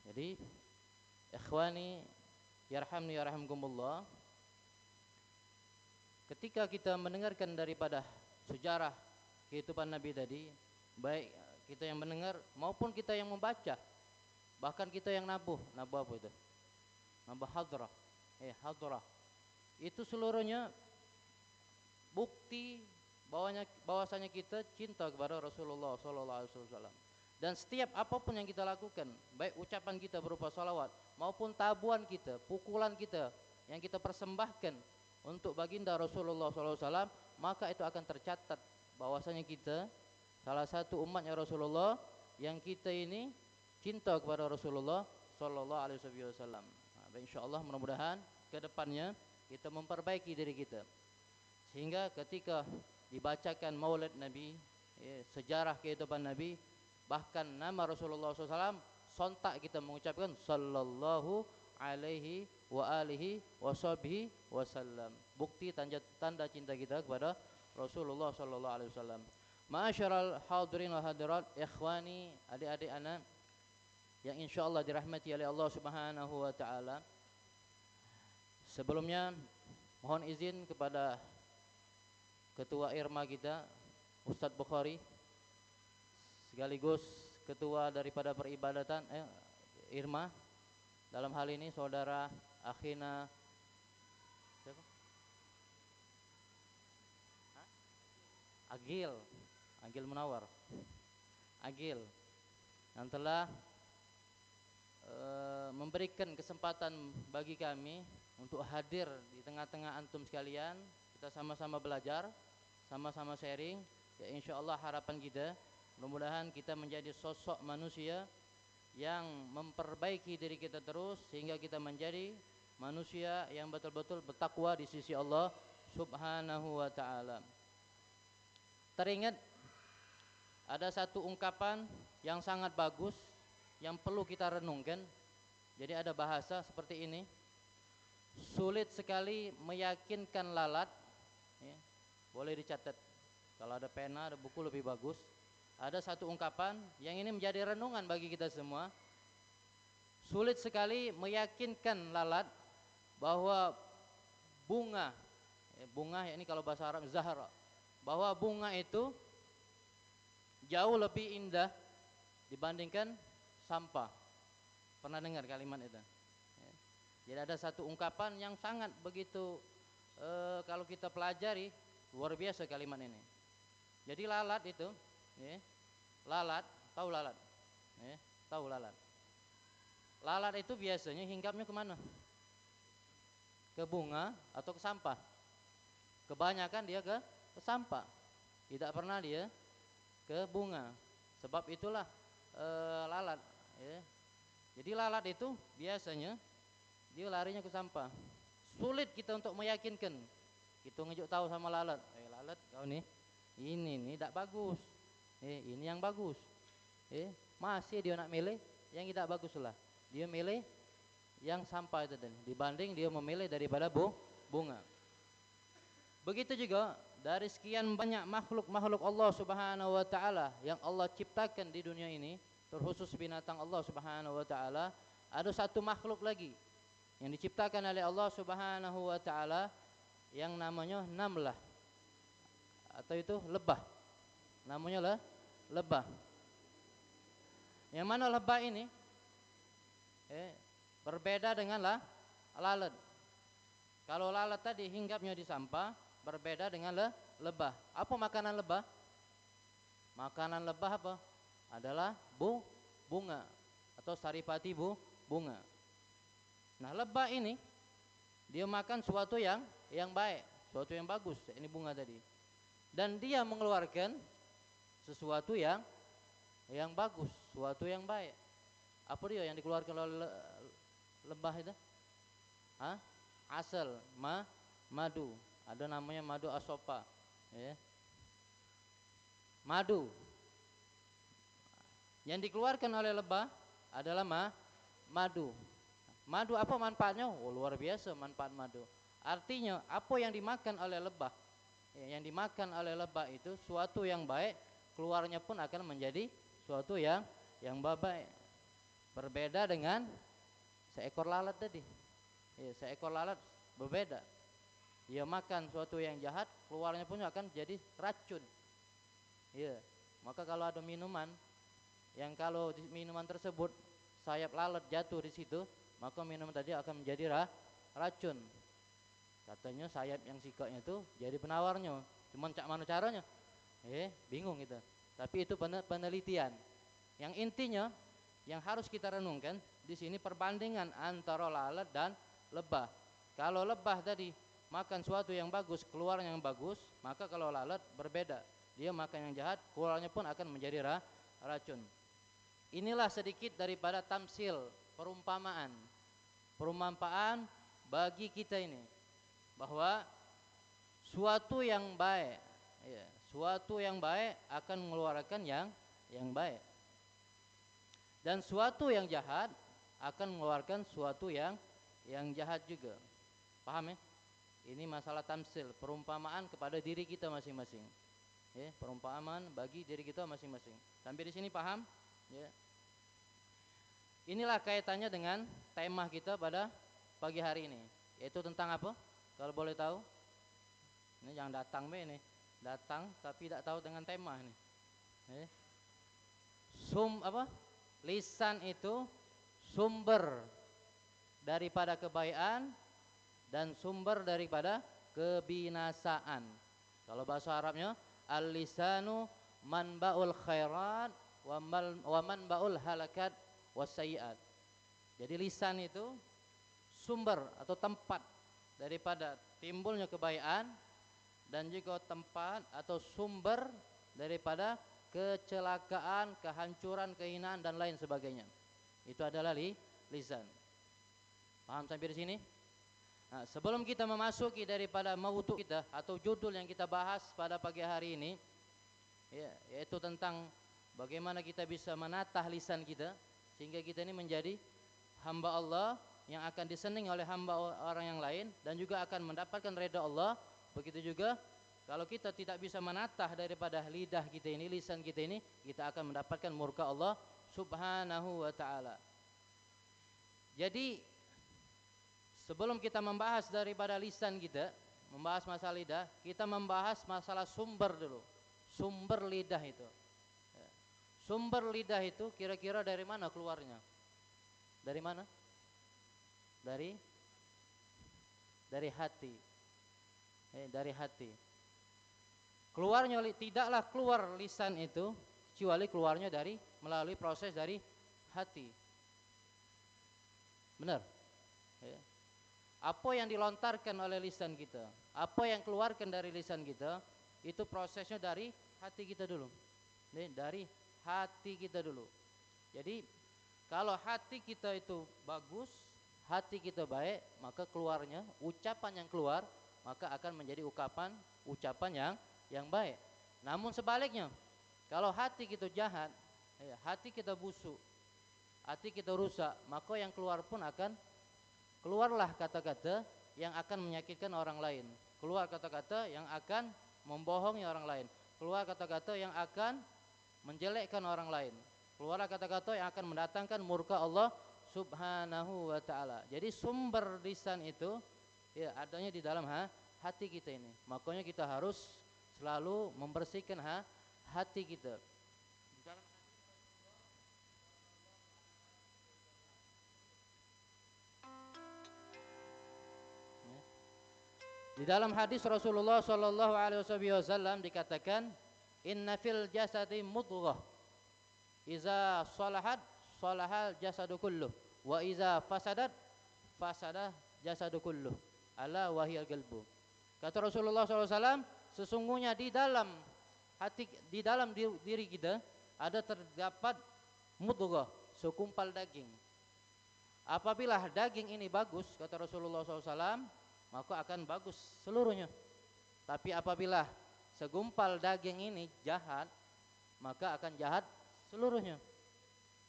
Jadi, ikhwani yarhamni yarhamkumullah, ketika kita mendengarkan daripada sejarah kehidupan Nabi tadi, baik kita yang mendengar maupun kita yang membaca, bahkan kita yang nabuh apa itu? Nabuh hadrah. Hadrah. Itu seluruhnya bukti bahwasanya kita cinta kepada Rasulullah sallallahu alaihi wasallam. Dan setiap apapun yang kita lakukan, baik ucapan kita berupa salawat maupun tabuan kita, pukulan kita yang kita persembahkan untuk baginda Rasulullah SAW, maka itu akan tercatat bahwasanya kita salah satu umatnya Rasulullah yang kita ini cinta kepada Rasulullah Sallallahu Alaihi Wasallam. Insyaallah mudah-mudahan ke depannya kita memperbaiki diri kita, sehingga ketika dibacakan maulid Nabi, sejarah kehidupan Nabi, bahkan nama Rasulullah SAW, sontak kita mengucapkan sallallahu alaihi wa alihi washabihi wasallam. Bukti tanda cinta kita kepada Rasulullah sallallahu alaihi wasallam. Ma'asyiral hadirin wa hadirat, ikhwani, adik-adik anak yang insyaallah dirahmati oleh Allah Subhanahu wa taala. Sebelumnya mohon izin kepada Ketua IRMA kita, Ustadz Bukhari, sekaligus ketua daripada peribadatan IRMA, dalam hal ini saudara akhina siapa? Agil Munawar, Agil, yang telah memberikan kesempatan bagi kami untuk hadir di tengah-tengah antum sekalian. Kita sama-sama belajar, sama-sama sharing. Ya insyaallah harapan kita, mudah-mudahan kita menjadi sosok manusia yang memperbaiki diri kita terus, sehingga kita menjadi manusia yang betul-betul bertakwa di sisi Allah Subhanahu wa taala. Teringat ada satu ungkapan yang sangat bagus yang perlu kita renungkan. Jadi ada bahasa seperti ini: sulit sekali meyakinkan lalat. Boleh dicatat, kalau ada pena, ada buku lebih bagus. Ada satu ungkapan yang ini menjadi renungan bagi kita semua. Sulit sekali meyakinkan lalat bahwa bunga ini kalau bahasa Arab zahra, bahwa bunga itu jauh lebih indah dibandingkan sampah. Pernah dengar kalimat itu? Jadi ada satu ungkapan yang sangat begitu kalau kita pelajari, luar biasa kalimat ini. Jadi lalat itu, lalat, tahu lalat? Tahu lalat? Lalat itu biasanya hinggapnya kemana? Ke bunga atau ke sampah? Kebanyakan dia ke sampah, tidak pernah dia ke bunga. Sebab itulah lalat. Jadi lalat itu biasanya dia larinya ke sampah. Sulit kita untuk meyakinkan. Kita ngejuk tahu sama lalat, lalat kau nih, ini nih tidak bagus, ini yang bagus. Masih dia nak milih yang tidak bagus lah. Dia milih yang sampah itu tadi, dibanding dia memilih daripada bunga. Begitu juga dari sekian banyak makhluk Allah Subhanahu wa taala yang Allah ciptakan di dunia ini, terkhusus binatang Allah Subhanahu wa taala, ada satu makhluk lagi yang diciptakan oleh Allah Subhanahu wa taala yang namanya namlah atau itu lebah. Namanya lebah. Yang mana lebah ini berbeda dengan lalat. Kalau lalat tadi hinggapnya di sampah, berbeda dengan lebah. Apa makanan lebah? Makanan lebah apa? Adalah bunga atau saripati bunga. Nah, lebah ini dia makan suatu yang baik, suatu yang bagus, ini bunga tadi. Dan dia mengeluarkan sesuatu yang bagus, suatu yang baik. Apa dia yang dikeluarkan oleh lebah itu? Asal, madu. Ada namanya madu asopa, ya. Madu. Yang dikeluarkan oleh lebah adalah madu. Madu apa manfaatnya? Oh, luar biasa manfaat madu. Artinya apa yang dimakan oleh lebah? Yang dimakan oleh lebah itu suatu yang baik, keluarnya pun akan menjadi suatu yang baik. Berbeda dengan seekor lalat tadi. Seekor lalat berbeda. Dia makan suatu yang jahat, keluarnya pun akan jadi racun. Maka kalau ada minuman yang kalau di minuman tersebut sayap lalat jatuh di situ, maka minuman tadi akan menjadi racun. Katanya sayap yang sikatnya itu jadi penawarnya. Cuman cak mana caranya? Bingung kita. Tapi itu penelitian. Yang intinya yang harus kita renungkan di sini perbandingan antara lalat dan lebah. Kalau lebah tadi makan suatu yang bagus, keluarnya yang bagus, maka kalau lalat berbeda. Dia makan yang jahat, keluarnya pun akan menjadi racun. Inilah sedikit daripada tamsil, perumpamaan bagi kita ini bahwa suatu yang baik, suatu yang baik akan mengeluarkan yang baik. Dan suatu yang jahat akan mengeluarkan suatu yang jahat juga. Paham ya? Ini masalah tamsil, perumpamaan kepada diri kita masing-masing. Perumpamaan bagi diri kita masing-masing. Sampai di sini paham? Inilah kaitannya dengan tema kita pada pagi hari ini, yaitu tentang apa? Kalau boleh tahu? Ini yang datang ini, datang tapi tidak tahu dengan tema ini. Lisan itu sumber daripada kebaikan dan sumber daripada kebinasaan. Kalau bahasa Arabnya al-lisanu manba'ul khairat wa manba'ul halakat wassayiat. Jadi lisan itu sumber atau tempat daripada timbulnya kebaikan dan juga tempat atau sumber daripada kecelakaan, kehancuran, kehinaan dan lain sebagainya. Itu adalah lisan. Paham sampai di sini? Nah, sebelum kita memasuki daripada maudu kita atau judul yang kita bahas pada pagi hari ini, yaitu tentang bagaimana kita bisa menatah lisan kita sehingga kita ini menjadi hamba Allah yang akan disenangi oleh hamba orang yang lain dan juga akan mendapatkan redha Allah. Begitu juga kalau kita tidak bisa menatah daripada lidah kita ini, lisan kita ini, kita akan mendapatkan murka Allah Subhanahu wa ta'ala. Jadi sebelum kita membahas daripada lisan kita, membahas masalah lidah, kita membahas masalah sumber dulu. Sumber lidah itu. Sumber lidah itu kira-kira dari mana keluarnya? Dari mana? Dari hati. Dari hati. Keluarnya tidaklah keluar lisan itu kecuali keluarnya melalui proses dari hati. Benar? Apa yang dilontarkan oleh lisan kita, apa yang keluarkan dari lisan kita, itu prosesnya dari hati kita dulu. Dari hati kita dulu. Jadi kalau hati kita itu bagus, hati kita baik, maka keluarnya ucapan yang keluar maka akan menjadi ucapan yang baik. Namun sebaliknya, kalau hati kita jahat, hati kita busuk, hati kita rusak, maka yang keluar pun akan keluarlah kata-kata yang akan menyakitkan orang lain. Keluar kata-kata yang akan membohongi orang lain. Keluar kata-kata yang akan menjelekkan orang lain. keluarlah kata-kata yang akan mendatangkan murka Allah Subhanahu wa taala. Jadi sumber lisan itu ya adanya di dalam hati kita ini. Makanya kita harus selalu membersihkan hati kita. Di dalam hadis Rasulullah sallallahu alaihi wasallam dikatakan, "Inna fil jasadi mudghah. Iza salahat salahal jasadu kulluh, wa iza fasadat fasadah jasadu kulluh. Ala wahiyal qalbu." Kata Rasulullah SAW, sesungguhnya di dalam hati, di dalam diri kita ada terdapat mudghah, sekumpal daging. Apabila daging ini bagus, kata Rasulullah SAW, maka akan bagus seluruhnya. Tapi apabila segumpal daging ini jahat, maka akan jahat seluruhnya.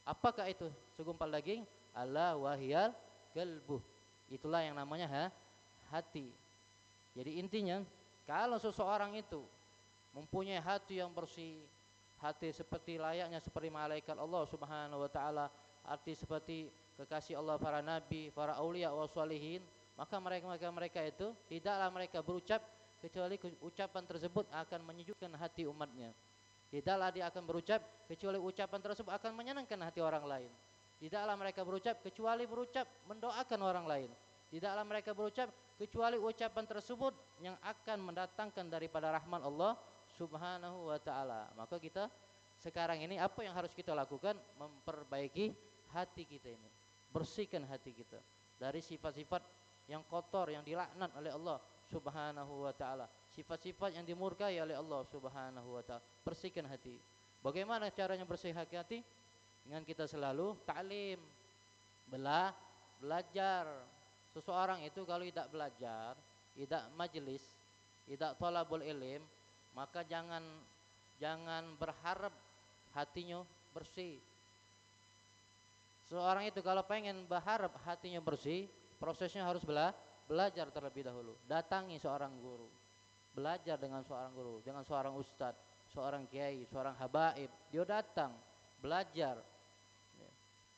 Apakah itu segumpal daging? Ala wahiyal qalbu. Itulah yang namanya hati. Jadi intinya, kalau seseorang itu mempunyai hati yang bersih, hati seperti layaknya seperti malaikat Allah Subhanahu wa taala, hati seperti kekasih Allah, para nabi, para aulia wa sholihin, maka mereka itu tidaklah mereka berucap kecuali ucapan tersebut akan menyejukkan hati umatnya. Tidaklah dia akan berucap kecuali ucapan tersebut akan menyenangkan hati orang lain. Tidaklah mereka berucap kecuali berucap mendoakan orang lain. Tidaklah mereka berucap kecuali ucapan tersebut yang akan mendatangkan daripada rahmat Allah Subhanahu wa taala. Maka kita sekarang ini apa yang harus kita lakukan? Memperbaiki hati kita ini. Bersihkan hati kita dari sifat-sifat yang kotor, yang dilaknat oleh Allah Subhanahu wa taala, sifat-sifat yang dimurkai oleh Allah Subhanahu wa taala. Bersihkan hati. Bagaimana caranya bersih hati? Dengan kita selalu ta'lim, belajar. Seseorang itu kalau tidak belajar, tidak majelis, tidak thalabul ilm, maka jangan berharap hatinya bersih. Seseorang itu kalau pengen berharap hatinya bersih, prosesnya harus belajar terlebih dahulu. Datangi seorang guru, belajar dengan seorang guru, dengan seorang ustadz, seorang kiai, seorang habaib. Dia datang belajar.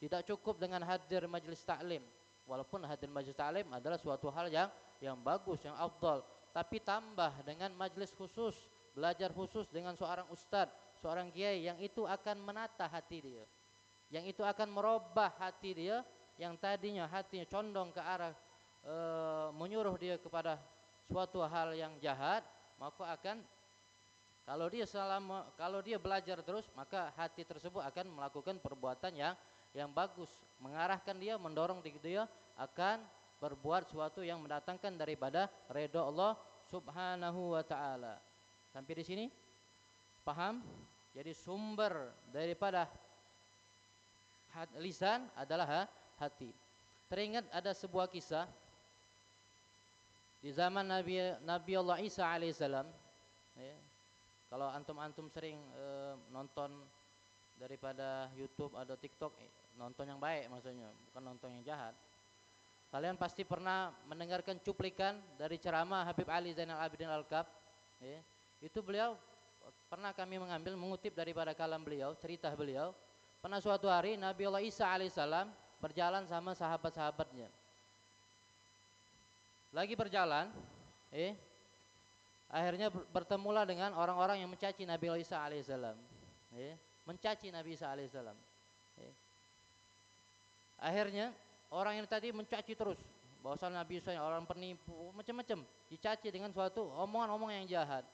Tidak cukup dengan hadir majelis taklim, walaupun hadir majelis taklim adalah suatu hal yang bagus, yang afdal, tapi tambah dengan majelis khusus, belajar khusus dengan seorang ustadz, seorang kiai, yang itu akan menata hati dia, yang itu akan merubah hati dia, yang tadinya hatinya condong ke arah menyuruh dia kepada suatu hal yang jahat, maka akan kalau dia belajar terus, maka hati tersebut akan melakukan perbuatan yang bagus, mengarahkan dia, mendorong dia akan berbuat sesuatu yang mendatangkan daripada ridha Allah Subhanahu wa taala. Sampai di sini paham? Jadi sumber daripada lisan adalah hati. Teringat ada sebuah kisah di zaman Nabi Allah Isa alaihissalam. Ya. Kalau antum sering nonton daripada YouTube atau TikTok, nonton yang baik maksudnya, bukan nonton yang jahat. Kalian pasti pernah mendengarkan cuplikan dari ceramah Habib Ali Zainal Abidin Al-Kab. Ya. Itu beliau pernah kami mengutip daripada kalam beliau, cerita beliau. Pernah suatu hari Nabi Allah Isa alaihissalam berjalan sama sahabat-sahabatnya. Lagi berjalan, akhirnya bertemulah dengan orang-orang yang mencaci Nabi Allah Isa alaihissalam. Mencaci Nabi Isa alaihissalam. Akhirnya orang yang tadi mencaci terus, bahwasanya Nabi Isa orang penipu, macam-macam, dicaci dengan suatu omongan-omongan yang jahat.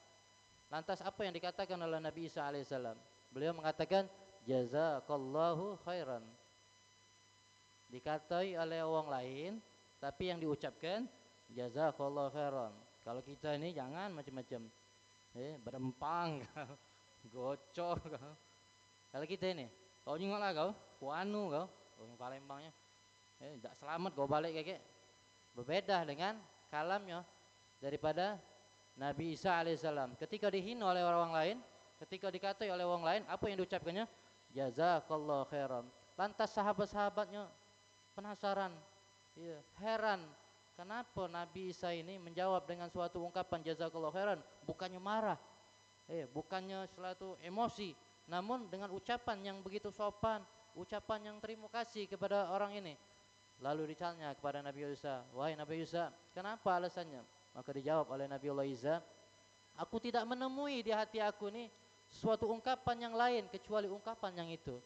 Lantas apa yang dikatakan oleh Nabi Isa alaihissalam? Beliau mengatakan, jazakallahu khairan. Dikatai oleh orang lain, tapi yang diucapkan jazakallahu khairan. Kalau kita ini jangan macam-macam, berempang, gocor. Kalau kita ini, kau nyingoklah kau, kuanu kau, orang Palembangnya, tidak selamat kau balik kayak. Berbeda dengan kalamnya daripada Nabi Isa alaihissalam. Ketika dihina oleh orang lain, ketika dikatai oleh orang lain, apa yang diucapkannya? Jazakallahu khairan. Lantas sahabat-sahabatnya penasaran, heran, kenapa Nabi Isa ini menjawab dengan suatu ungkapan jazakallahu khairan, bukannya marah, bukannya suatu emosi. namun dengan ucapan yang begitu sopan, ucapan yang terima kasih kepada orang ini. Lalu ditanya kepada Nabi Isa, wahai Nabi Isa, kenapa alasannya? Maka dijawab oleh Nabi Allah Isa, aku tidak menemui di hati aku ini suatu ungkapan yang lain kecuali ungkapan yang itu.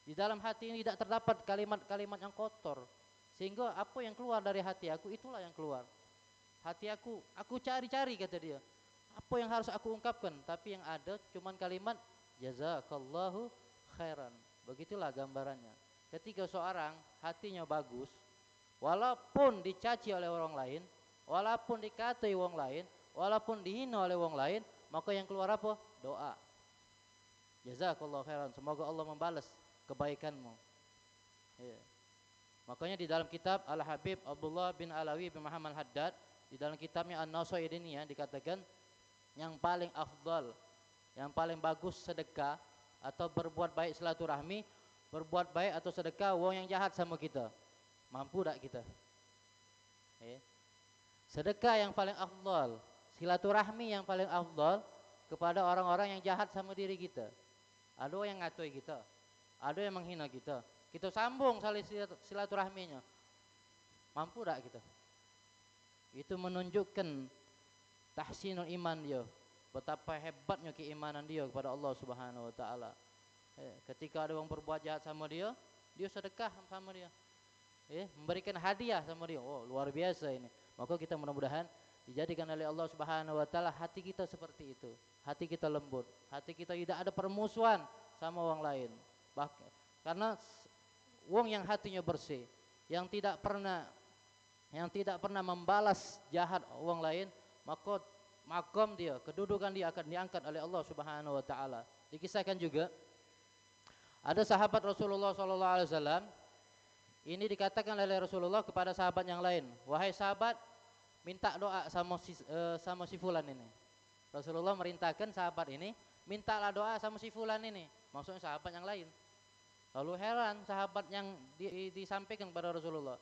Di dalam hati ini tidak terdapat kalimat-kalimat yang kotor, sehingga apa yang keluar dari hati aku itulah yang keluar. Hati aku cari-cari, kata dia, apa yang harus aku ungkapkan, tapi yang ada cuman kalimat jazakallahu khairan. Begitulah gambarannya. Ketika seorang hatinya bagus, walaupun dicaci oleh orang lain, walaupun dikatai orang lain, walaupun dihina oleh orang lain, maka yang keluar apa? Doa. Jazakallahu khairan, semoga Allah membalas kebaikanmu. Ya. Makanya di dalam kitab Al-Habib Abdullah bin Alawi bin Muhammad Haddad, di dalam kitabnya An-Nasaidiniyah dikatakan yang paling afdal, yang paling bagus sedekah atau berbuat baik silaturahmi, berbuat baik atau sedekah wong yang jahat sama kita. Mampu tak kita? Sedekah yang paling afdal, silaturahmi yang paling afdal kepada orang-orang yang jahat sama diri kita. Ada yang ngatoi kita, ada yang menghina kita. Kita sambung saling silaturahminya. Mampu tak kita? Itu menunjukkan tahsinul iman dia, betapa hebatnya keimanan dia kepada Allah Subhanahu wa taala. Ketika ada orang berbuat jahat sama dia, dia sedekah sama dia. Memberikan hadiah sama dia. Oh, luar biasa ini. Maka kita mudah-mudahan dijadikan oleh Allah Subhanahu wa taala hati kita seperti itu. Hati kita lembut, hati kita tidak ada permusuhan sama orang lain. Karena wong yang hatinya bersih, yang tidak pernah membalas jahat orang lain, maka makom dia, kedudukan dia akan diangkat oleh Allah Subhanahu wa taala. Dikisahkan juga ada sahabat Rasulullah sallallahu alaihi wasallam, ini dikatakan oleh Rasulullah kepada sahabat yang lain, wahai sahabat, minta doa sama si fulan ini. Rasulullah merintahkan sahabat ini, mintalah doa sama si fulan ini, maksudnya sahabat yang lain. Lalu heran sahabat yang disampaikan kepada Rasulullah,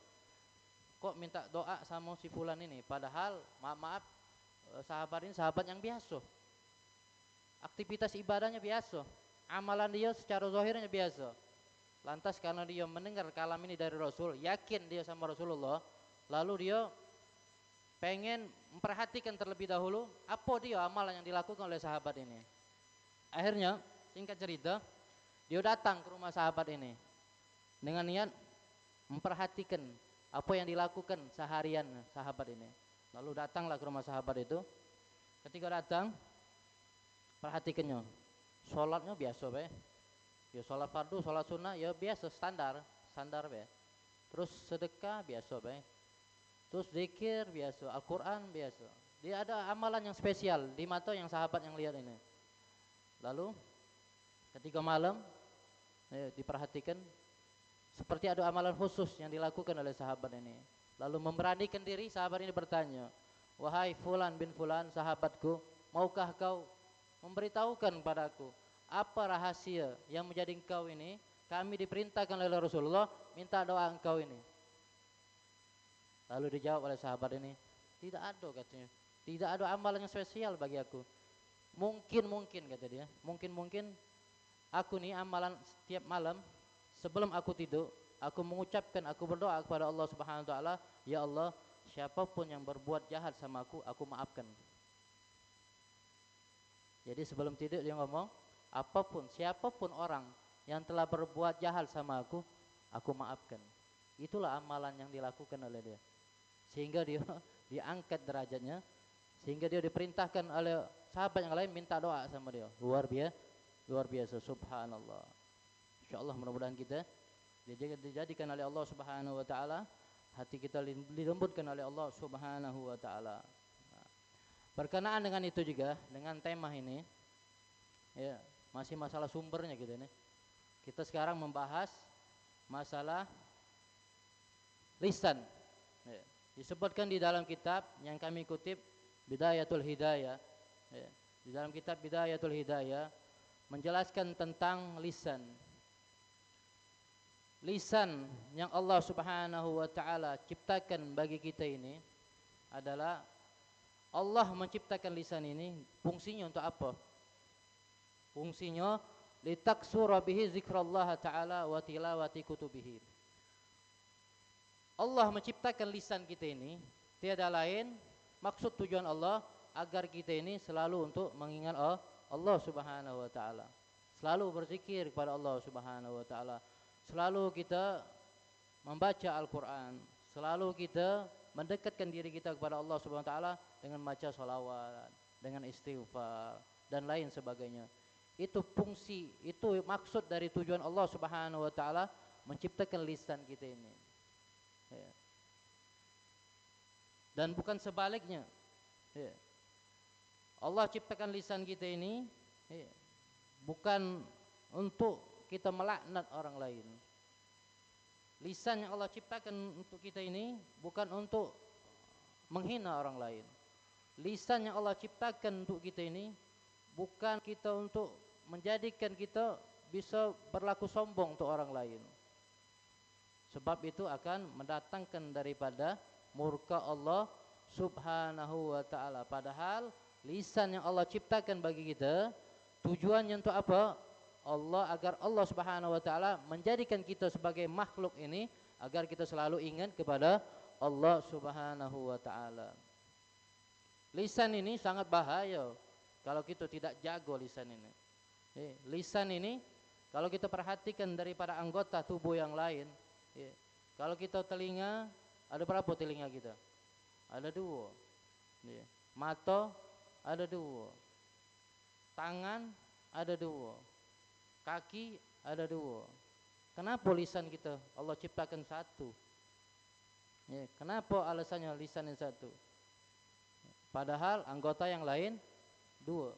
kok minta doa sama si fulan ini, padahal maaf sahabat ini sahabat yang biasa, aktivitas ibadahnya biasa, amalan dia secara zahirnya biasa. Lantas karena dia mendengar kalam ini dari Rasul, yakin dia sama Rasulullah, lalu dia pengen memperhatikan terlebih dahulu apa dia amalan yang dilakukan oleh sahabat ini. Akhirnya singkat cerita, dia datang ke rumah sahabat ini dengan niat memperhatikan apa yang dilakukan seharian sahabat ini. Lalu datanglah ke rumah sahabat itu. Ketika datang, perhatikannya, sholatnya biasa be, ya sholat fardu, sholat sunnah ya biasa, standar be. Terus sedekah biasa be, terus zikir biasa, Al-Quran biasa. Dia ada amalan yang spesial di mata yang sahabat yang lihat ini. Lalu ketika malam diperhatikan, seperti ada amalan khusus yang dilakukan oleh sahabat ini. Lalu memberanikan diri, sahabat ini bertanya, wahai fulan bin fulan, sahabatku, maukah kau memberitahukan padaku apa rahasia yang menjadi engkau ini, kami diperintahkan oleh Rasulullah minta doa engkau ini. Lalu dijawab oleh sahabat ini, tidak ada, katanya, tidak ada amalan yang spesial bagi aku. Mungkin kata dia, mungkin aku nih amalan setiap malam sebelum aku tidur, aku mengucapkan, aku berdoa kepada Allah Subhanahu wa taala, ya Allah, siapapun yang berbuat jahat sama aku maafkan. Jadi sebelum tidur dia ngomong, siapapun orang yang telah berbuat jahat sama aku maafkan. Itulah amalan yang dilakukan oleh dia, sehingga dia diangkat derajatnya, sehingga dia diperintahkan oleh sahabat yang lain minta doa sama dia. Luar biasa, subhanallah. Insyaallah mudah-mudahan kita dijadikan oleh Allah Subhanahu wa taala, hati kita dilembutkan oleh Allah Subhanahu wa taala. Berkenaan dengan itu juga, dengan tema ini, ya, masih masalah sumbernya gitu ini. Kita sekarang membahas masalah lisan. Ya, disebutkan di dalam kitab yang kami kutip, Bidayatul Hidayah. Ya, di dalam kitab Bidayatul Hidayah menjelaskan tentang lisan. Lisan yang Allah Subhanahu wa taala ciptakan bagi kita ini adalah, Allah menciptakan lisan ini fungsinya untuk apa? Fungsinya litaksura bihi zikrullah ta'ala wa tilawati kutubihi. Allah menciptakan lisan kita ini tiada lain, maksud tujuan Allah agar kita ini selalu untuk mengingat Allah Subhanahu wa taala. Selalu berzikir kepada Allah Subhanahu wa taala. Selalu kita membaca Al-Qur'an, selalu kita mendekatkan diri kita kepada Allah Subhanahu wa taala dengan baca sholawat, dengan istighfar dan lain sebagainya. Itu fungsi, itu maksud dari tujuan Allah Subhanahu wa taala menciptakan lisan kita ini. Ya. Dan bukan sebaliknya. Ya. Allah ciptakan lisan kita ini ya, bukan untuk kita melaknat orang lain. Lisan yang Allah ciptakan untuk kita ini bukan untuk menghina orang lain. Lisan yang Allah ciptakan untuk kita ini bukan kita untuk menjadikan kita bisa berlaku sombong untuk orang lain. Sebab itu akan mendatangkan daripada murka Allah Subhanahu wa taala. Padahal lisan yang Allah ciptakan bagi kita tujuannya untuk apa? Agar Allah Subhanahu wa taala menjadikan kita sebagai makhluk ini agar kita selalu ingat kepada Allah Subhanahu wa taala. Lisan ini sangat bahaya kalau kita tidak jago lisan ini. Lisan ini kalau kita perhatikan daripada anggota tubuh yang lain, kalau kita telinga, ada berapa telinga kita? Ada 2. Mata ada 2. Tangan ada 2. Kaki ada 2. Kenapa lisan kita Allah ciptakan 1? Kenapa alasannya lisan yang 1? Padahal anggota yang lain 2.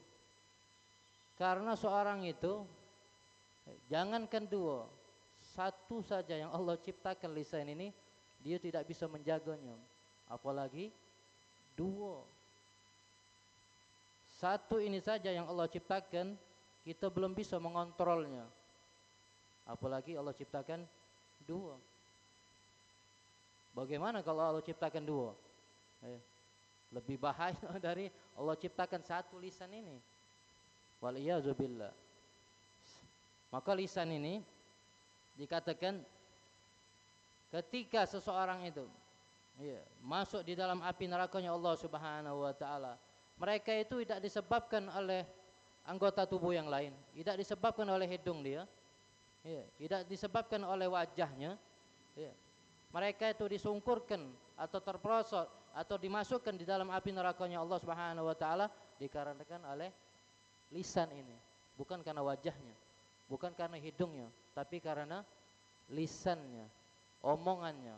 Karena seorang itu jangankan 2, 1 saja yang Allah ciptakan lisan ini dia tidak bisa menjaganya, apalagi 2. 1 ini saja yang Allah ciptakan kita belum bisa mengontrolnya, apalagi Allah ciptakan 2. Bagaimana kalau Allah ciptakan 2? Lebih bahaya dari Allah ciptakan 1 lisan ini. Waliyazubillah. Maka lisan ini dikatakan ketika seseorang itu masuk di dalam api nerakanya Allah Subhanahu wa taala, mereka itu tidak disebabkan oleh anggota tubuh yang lain, tidak disebabkan oleh hidung dia, tidak disebabkan oleh wajahnya. Mereka itu disungkurkan atau terperosok atau dimasukkan di dalam api nerakanya Allah Subhanahu wa taala dikarenakan oleh lisan ini, bukan karena wajahnya, bukan karena hidungnya, tapi karena lisannya, omongannya,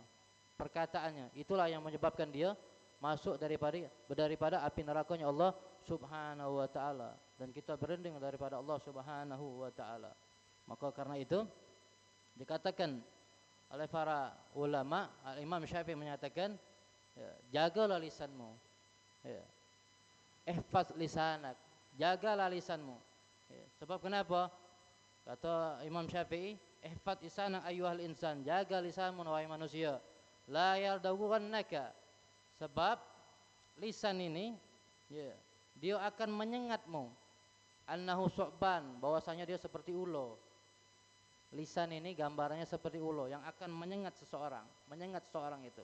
perkataannya. Itulah yang menyebabkan dia masuk daripada api nerakanya Allah Subhanahu wa taala, dan kita berlindung daripada Allah Subhanahu wa taala. Maka karena itu dikatakan oleh para ulama, Imam Syafi'i menyatakan, jagalah lisanmu. Ihfaz lisanak, jagalah lisanmu. Sebab kenapa? Kata Imam Syafi'i, ihfaz lisanak ayyuhal insan, jaga lisanmu wahai manusia. La yardawannaka, sebab lisan ini dia akan menyengatmu. Annahu su'ban, bahwasanya dia seperti ulo. Lisan ini gambarannya seperti ulo yang akan menyengat seseorang itu.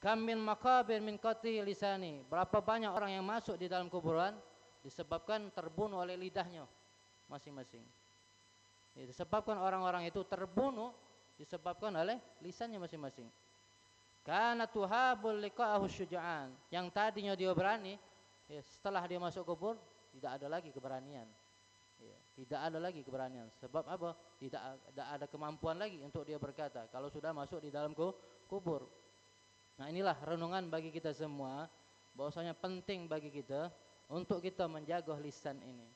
Kam min maqabir min qati lisani, berapa banyak orang yang masuk di dalam kuburan disebabkan terbunuh oleh lidahnya masing-masing. Disebabkan orang-orang itu terbunuh disebabkan oleh lisannya masing-masing. Kana tuhabul liqa'ahu syuja'an, yang tadinya dia berani, setelah dia masuk kubur tidak ada lagi keberanian. Tidak ada lagi keberanian. Sebab apa? Tidak ada kemampuan lagi untuk dia berkata kalau sudah masuk di dalam kubur. Nah, inilah renungan bagi kita semua, bahwasanya penting bagi kita untuk kita menjaga lisan ini.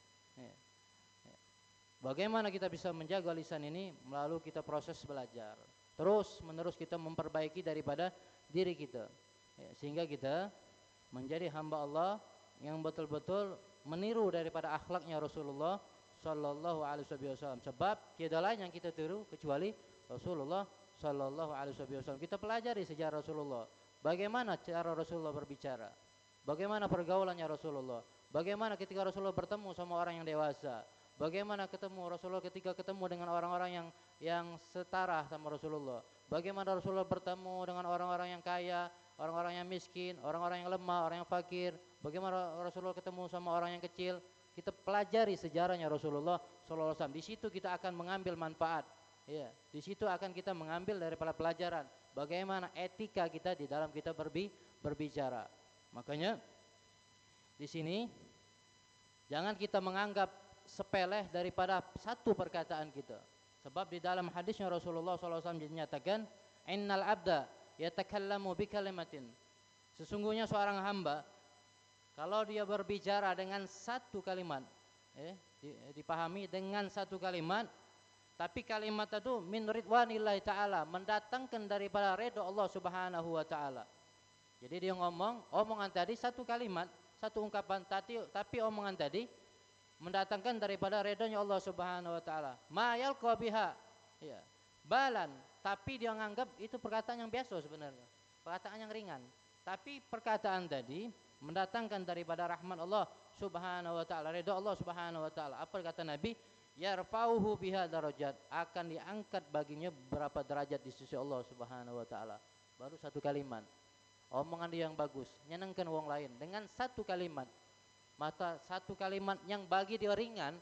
Bagaimana kita bisa menjaga lisan ini? Melalui kita proses belajar. Terus menerus kita memperbaiki daripada diri kita, sehingga kita menjadi hamba Allah yang betul-betul meniru daripada akhlaknya Rasulullah Sallallahu Alaihi Wasallam. Sebab tiada lain yang kita tiru kecuali Rasulullah Sallallahu Alaihi Wasallam. Kita pelajari sejarah Rasulullah, bagaimana cara Rasulullah berbicara, bagaimana pergaulannya Rasulullah, bagaimana ketika Rasulullah bertemu sama orang yang dewasa, Bagaimana ketemu Rasulullah ketika ketemu dengan orang-orang yang setara sama Rasulullah. Bagaimana Rasulullah bertemu dengan orang-orang yang kaya, orang-orang yang miskin, orang-orang yang lemah, orang yang fakir. Bagaimana Rasulullah ketemu sama orang yang kecil. Kita pelajari sejarahnya Rasulullah sallallahu alaihi wasallam. Di situ kita akan mengambil manfaat. Ya, di situ akan kita mengambil daripada pelajaran bagaimana etika kita di dalam kita berbicara. Makanya di sini jangan kita menganggap sepele daripada satu perkataan kita. Sebab di dalam hadisnya Rasulullah SAW dinyatakan, innal abda yatakallamu bi kalimatin. Sesungguhnya seorang hamba kalau dia berbicara dengan satu kalimat, dipahami dengan satu kalimat, tapi kalimat itu min ridwanillahi ta'ala, mendatangkan daripada ridha Allah Subhanahu wa ta'ala. Jadi dia omongan tadi satu kalimat, satu ungkapan tapi omongan tadi mendatangkan daripada ridhonya Allah Subhanahu wa ta'ala. Ma yalqa biha, ya, balan, tapi dia menganggap itu perkataan yang biasa sebenarnya, perkataan yang ringan. Tapi perkataan tadi mendatangkan daripada rahmat Allah Subhanahu wa ta'ala, ridha Allah Subhanahu wa ta'ala. Apa kata Nabi? Yarfa'uhu biha darajat, akan diangkat baginya beberapa derajat di sisi Allah Subhanahu wa ta'ala. Baru satu kalimat, omongan dia yang bagus, nyenangkan orang lain dengan satu kalimat. Maka satu kalimat yang bagi dia ringan,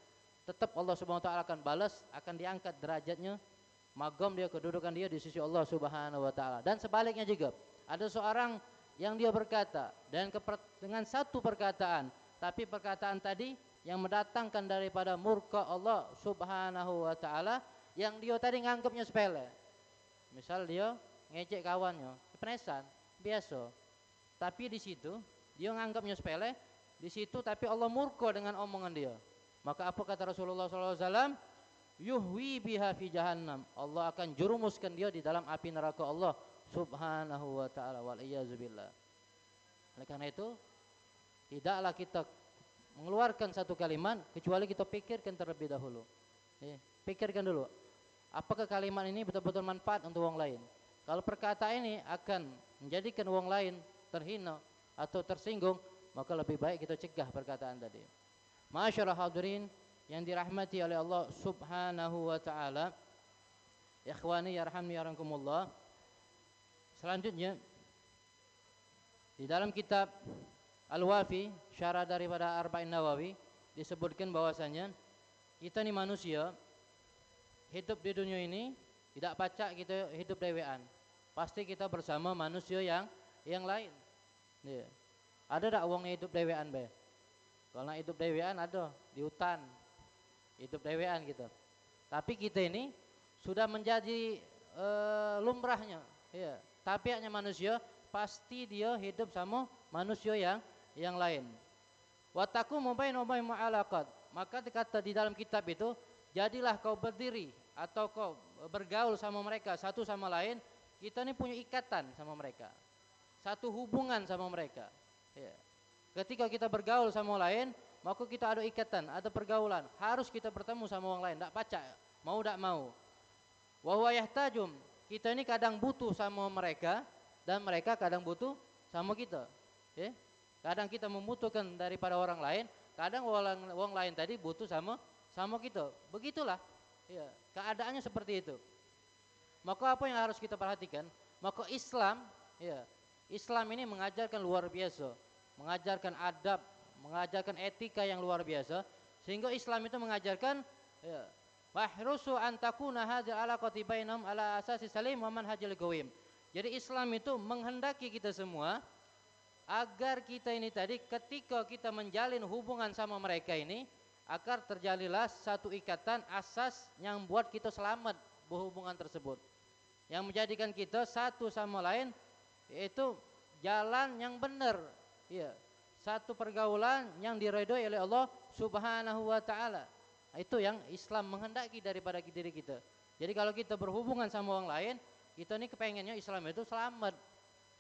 tetap Allah Subhanahu wa ta'ala akan balas, akan diangkat derajatnya, magam dia, kedudukan dia di sisi Allah Subhanahu wa ta'ala. Dan sebaliknya juga, ada seorang yang dia berkata dengan satu perkataan, tapi perkataan tadi yang mendatangkan daripada murka Allah Subhanahu wa ta'ala, yang dia tadi nganggapnya sepele. Misal dia ngejek kawannya, penesan, biasa. Tapi di situ dia nganggapnya sepele, di situ tapi Allah murka dengan omongan dia. Maka apa kata Rasulullah SAW? Yuhwi biha fi jahannam, Allah akan jurumuskan dia di dalam api neraka Allah Subhanahu wa ta'ala, wal iyyazubillah. Oleh karena itu, tidaklah kita mengeluarkan satu kalimat kecuali kita pikirkan terlebih dahulu. Pikirkan dulu, apakah kalimat ini betul-betul manfaat untuk orang lain. Kalau perkataan ini akan menjadikan orang lain terhina atau tersinggung, maka lebih baik kita cegah perkataan tadi. Ma'asyiral hadirin yang dirahmati oleh Allah Subhanahu wa ta'ala, ikhwani yarhamni yarhamkumullah. Selanjutnya di dalam kitab Al-Wafi, syarah daripada Arba'in Nawawi, disebutkan bahwasanya kita ni manusia hidup di dunia ini tidak pacak kita hidup dewean. Pasti kita bersama manusia yang lain. Ya. Ada tak wong hidup dewean be? Kalau hidup dewean ada di hutan. Hidup dewean gitu. Tapi kita ini sudah menjadi lumrahnya, ya. Tabiatnya manusia pasti dia hidup sama manusia yang lain. Wataku mubain ma'alaqat. Maka dikata di dalam kitab itu, jadilah kau berdiri atau kau bergaul sama mereka satu sama lain. Kita ini punya ikatan sama mereka, satu hubungan sama mereka. Ya. Ketika kita bergaul sama orang lain, maka kita ada ikatan, ada pergaulan. Harus kita bertemu sama orang lain, tak pacak, mau tak mau. Wa huwa yahtajum, kita ini kadang butuh sama mereka dan mereka kadang butuh sama kita. Ya. Kadang kita membutuhkan daripada orang lain, kadang orang lain tadi butuh sama kita. Begitulah. Ya, keadaannya seperti itu. Maka apa yang harus kita perhatikan? Maka Islam, ya, Islam ini mengajarkan luar biasa, mengajarkan adab, mengajarkan etika yang luar biasa, sehingga Islam itu mengajarkan, ya, wahrusu an takuna hadhihi alaqati bainahum ala asasi salim wa manhajil qawim. Jadi Islam itu menghendaki kita semua agar kita ini tadi ketika kita menjalin hubungan sama mereka ini, agar terjalilah satu ikatan asas yang buat kita selamat berhubungan tersebut, yang menjadikan kita satu sama lain, yaitu jalan yang benar, ya, satu pergaulan yang diridhoi oleh Allah Subhanahu wa ta'ala. Itu yang Islam menghendaki daripada diri kita. Jadi kalau kita berhubungan sama orang lain, kita ini kepengennya Islam itu selamat,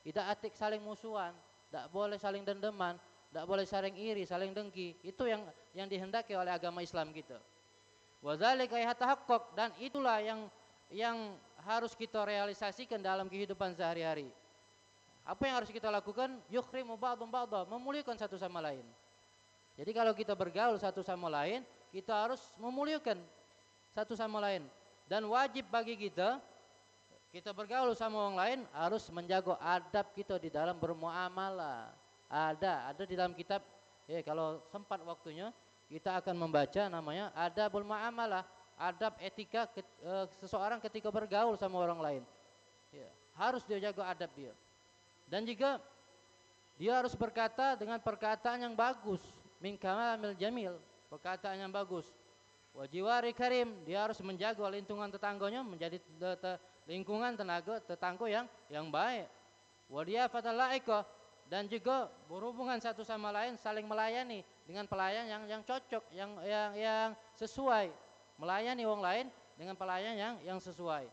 tidak atik saling musuhan, tidak boleh saling dendaman, tidak boleh saling iri, saling dengki. Itu yang dihendaki oleh agama Islam kita. Wa dzalika yatahaqqaq, dan itulah yang harus kita realisasikan dalam kehidupan sehari-hari. Apa yang harus kita lakukan? Yukrimu ba'dhum ba'dha, memuliakan satu sama lain. Jadi kalau kita bergaul satu sama lain, kita harus memuliakan satu sama lain. Dan wajib bagi kita bergaul sama orang lain harus menjaga adab kita di dalam bermuamalah. Ada di dalam kitab, kalau sempat waktunya kita akan membaca namanya adabul muamalah, adab etika seseorang ketika bergaul sama orang lain. Harus dia jaga adab dia. Dan juga dia harus berkata dengan perkataan yang bagus, min kalamil jamil, perkataan yang bagus. Wajiwari karim, dia harus menjaga lingkungan tetangganya menjadi lingkungan tetangga yang baik. Wadiyafatal laika, dan juga berhubungan satu sama lain, saling melayani dengan pelayan yang cocok, yang sesuai. Melayani orang lain dengan pelayan yang sesuai.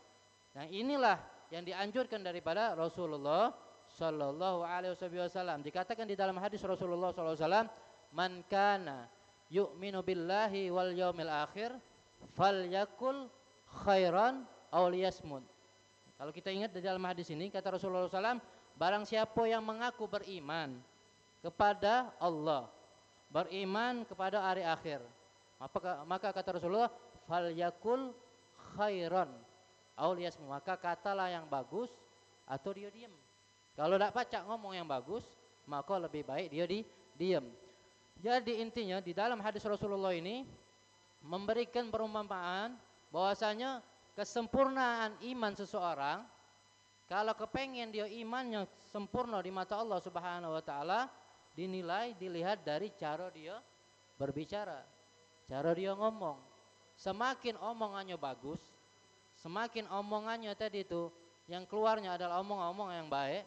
Nah, inilah yang dianjurkan daripada Rasulullah Sallallahu Alaihi Wasallam. Dikatakan di dalam hadis Rasulullah Sallallahu Alaihi Wasallam, man kana yu'minu billahi wal yaumil akhir falyakul khairan aw liyasmut. Kalau kita ingat di dalam hadis ini kata Rasulullah SAW, barang siapa yang mengaku beriman kepada Allah, beriman kepada hari akhir, maka kata Rasulullah, falyakul khairan aw liyasmut, maka katalah yang bagus atau dia diam. Kalau tidak pacak ngomong yang bagus, maka lebih baik dia diam. Jadi intinya di dalam hadis Rasulullah ini memberikan perumpamaan bahwasanya kesempurnaan iman seseorang, kalau kepengen dia imannya sempurna di mata Allah Subhanahu wa taala, dilihat dari cara dia berbicara, cara dia ngomong. Semakin omongannya bagus, semakin omongannya tadi itu yang keluarnya adalah omong-omong yang baik,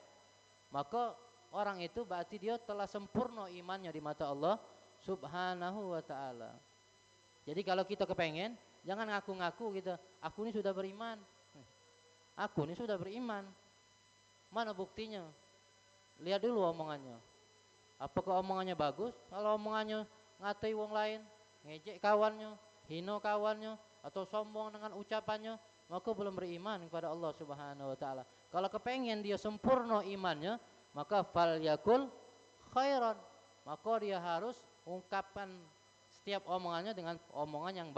maka orang itu berarti dia telah sempurna imannya di mata Allah Subhanahu wa ta'ala. Jadi kalau kita kepengen, jangan ngaku-ngaku gitu, aku ini sudah beriman, aku ini sudah beriman. Mana buktinya? Lihat dulu omongannya. Apakah omongannya bagus? Kalau omongannya ngatai wong lain, ngejek kawannya, hina kawannya, atau sombong dengan ucapannya, maka belum beriman kepada Allah Subhanahu wa ta'ala. Kalau kepengen dia sempurna imannya, maka fal yakul khairan, maka dia harus ungkapkan setiap omongannya dengan omongan yang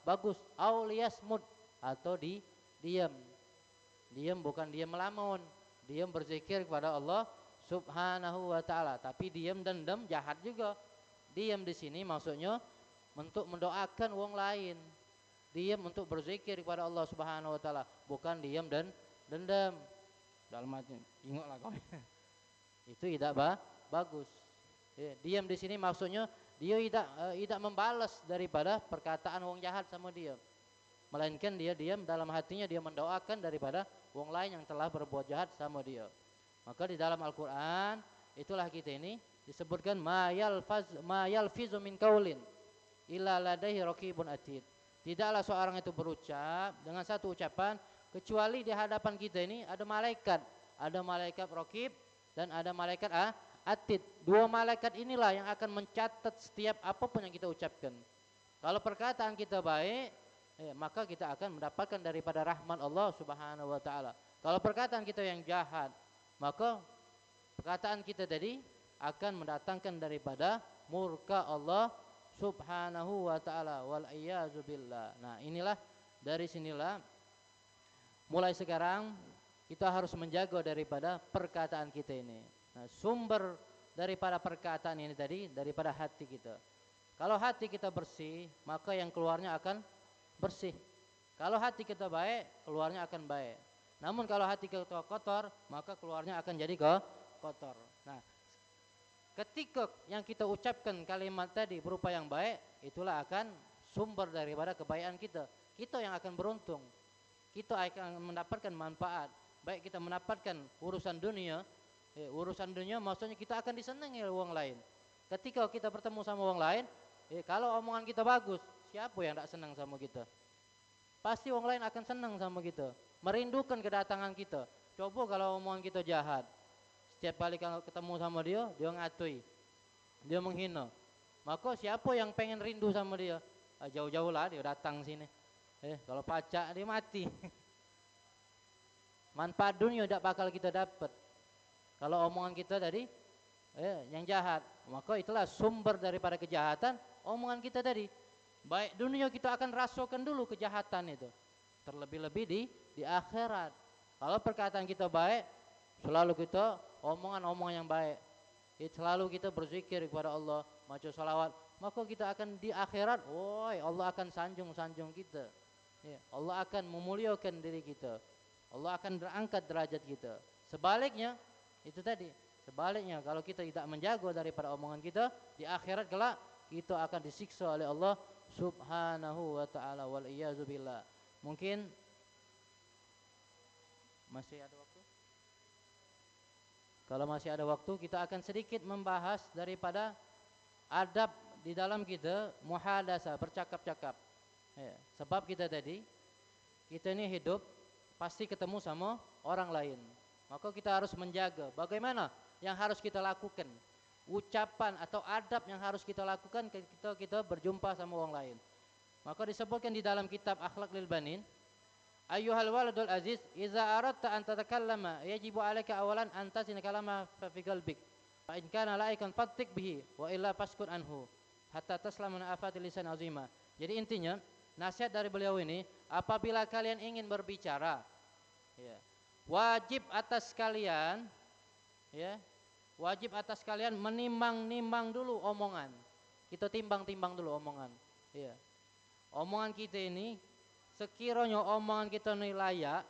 bagus. Auliyasmud, atau diam. Diam bukan diam melamun, diam berzikir kepada Allah Subhanahu wa ta'ala. Tapi diam dendam jahat juga. Diam di sini maksudnya untuk mendoakan wong lain. Diam untuk berzikir kepada Allah Subhanahu wa ta'ala, bukan diam dan dendam. Dalam hati ingatlah kau. Itu tidak bagus. Diam di sini maksudnya dia tidak membalas daripada perkataan wong jahat sama dia, melainkan dia diam dalam hatinya, dia mendoakan daripada wong lain yang telah berbuat jahat sama dia. Maka di dalam Al-Quran itulah kita ini disebutkan ma yalfizu min qaulin illa ladaihi raqibun atid. Tidaklah seorang itu berucap dengan satu ucapan kecuali di hadapan kita ini ada malaikat raqib dan ada malaikat atid. Dua malaikat inilah yang akan mencatat setiap apapun yang kita ucapkan. Kalau perkataan kita baik, maka kita akan mendapatkan daripada rahmat Allah Subhanahu wa ta'ala. Kalau perkataan kita yang jahat, maka perkataan kita tadi akan mendatangkan daripada murka Allah Subhanahu wa ta'ala, wal iyyazu billah. Nah, dari sinilah mulai sekarang kita harus menjaga daripada perkataan kita ini. Nah, sumber daripada perkataan ini tadi daripada hati kita. Kalau hati kita bersih, maka yang keluarnya akan bersih. Kalau hati kita baik, keluarnya akan baik. Namun kalau hati kita kotor, maka keluarnya akan jadi kotor. Nah, ketika yang kita ucapkan kalimat tadi berupa yang baik, itulah akan sumber daripada kebaikan kita. Kita yang akan beruntung. Kita akan mendapatkan manfaat. Baik kita mendapatkan urusan dunia maksudnya kita akan disenangi oleh orang lain. Ketika kita bertemu sama orang lain, kalau omongan kita bagus, siapa yang tidak senang sama kita? Pasti orang lain akan senang sama kita, merindukan kedatangan kita. Coba kalau omongan kita jahat, setiap kali kalau ketemu sama dia ngatui, dia menghina, maka siapa yang pengen rindu sama dia? Jauh-jauh lah dia datang sini. Kalau pacak dia mati. Manfaat dunia tidak bakal kita dapat. Kalau omongan kita tadi yang jahat, maka itulah sumber daripada kejahatan omongan kita tadi. Baik dunia kita akan rasakan dulu kejahatan itu. Terlebih-lebih di akhirat. Kalau perkataan kita baik, selalu kita omongan-omongan yang baik. Selalu kita berzikir kepada Allah, baca salawat, maka kita akan di akhirat, Allah akan sanjung-sanjung kita. Ya, Allah akan memuliakan diri kita. Allah akan berangkat derajat kita. Sebaliknya, itu tadi. Sebaliknya, kalau kita tidak menjaga daripada omongan kita, di akhirat kelak kita akan disiksa oleh Allah Subhanahu wa ta'ala, wal iyyazu billah. Mungkin masih ada waktu? Kalau masih ada waktu, kita akan sedikit membahas daripada adab di dalam kita muhadasa, bercakap-cakap. Ya, sebab kita ini hidup pasti ketemu sama orang lain. Maka kita harus menjaga bagaimana yang harus kita lakukan, ucapan atau adab yang harus kita lakukan ketika kita berjumpa sama orang lain. Maka disebutkan di dalam kitab Akhlaq lil Banin, ayyuhal waladul aziz, iza aradta an tatakallama yajibu alaika awalan an tasina kalama fi qalbik. Fa in kana laikan fattik bihi wa illa faskut anhu hatta taslama min afati lisan azima. Jadi intinya nasihat dari beliau ini, apabila kalian ingin berbicara, ya, wajib atas kalian, ya, wajib atas kalian menimbang-nimbang dulu omongan. Kita timbang-timbang dulu omongan. Ya. Omongan kita ini, sekiranya omongan kita ini layak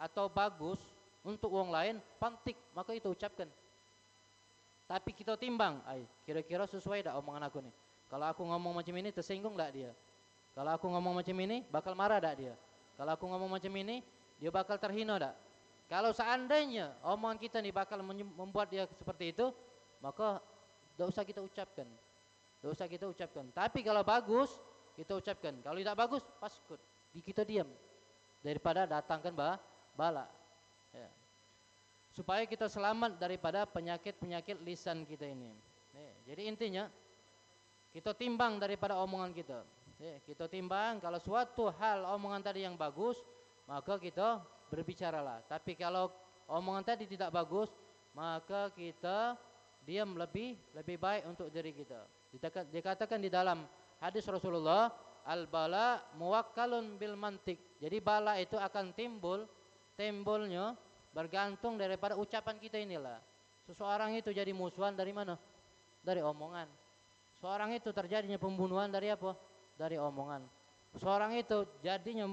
atau bagus untuk orang lain, pantik, maka itu ucapkan. Tapi kita timbang, kira-kira sesuai tak omongan aku nih. Kalau aku ngomong macam ini, tersinggung tak dia? Kalau aku ngomong macam ini, bakal marah tak dia? Kalau aku ngomong macam ini, dia bakal terhina tak? Kalau seandainya omongan kita nih bakal membuat dia seperti itu, maka tidak usah kita ucapkan. Tidak usah kita ucapkan. Tapi kalau bagus, kita ucapkan. Kalau tidak bagus, paskut. Kita diam. Daripada datangkan bala. Ya. Supaya kita selamat daripada penyakit-penyakit lisan kita ini. Ya. Jadi intinya, kita timbang daripada omongan kita. Ya. Kita timbang, kalau suatu hal omongan tadi yang bagus, maka kita berbicaralah. Tapi kalau omongan tadi tidak bagus, maka kita diam lebih baik untuk diri kita. Dikatakan di dalam hadis Rasulullah, al-bala muwakkalun bil mantik. Jadi bala itu akan timbulnya bergantung daripada ucapan kita inilah. Seseorang itu jadi musuhan dari mana? Dari omongan. Seorang itu terjadinya pembunuhan dari apa? Dari omongan. Seorang itu jadinya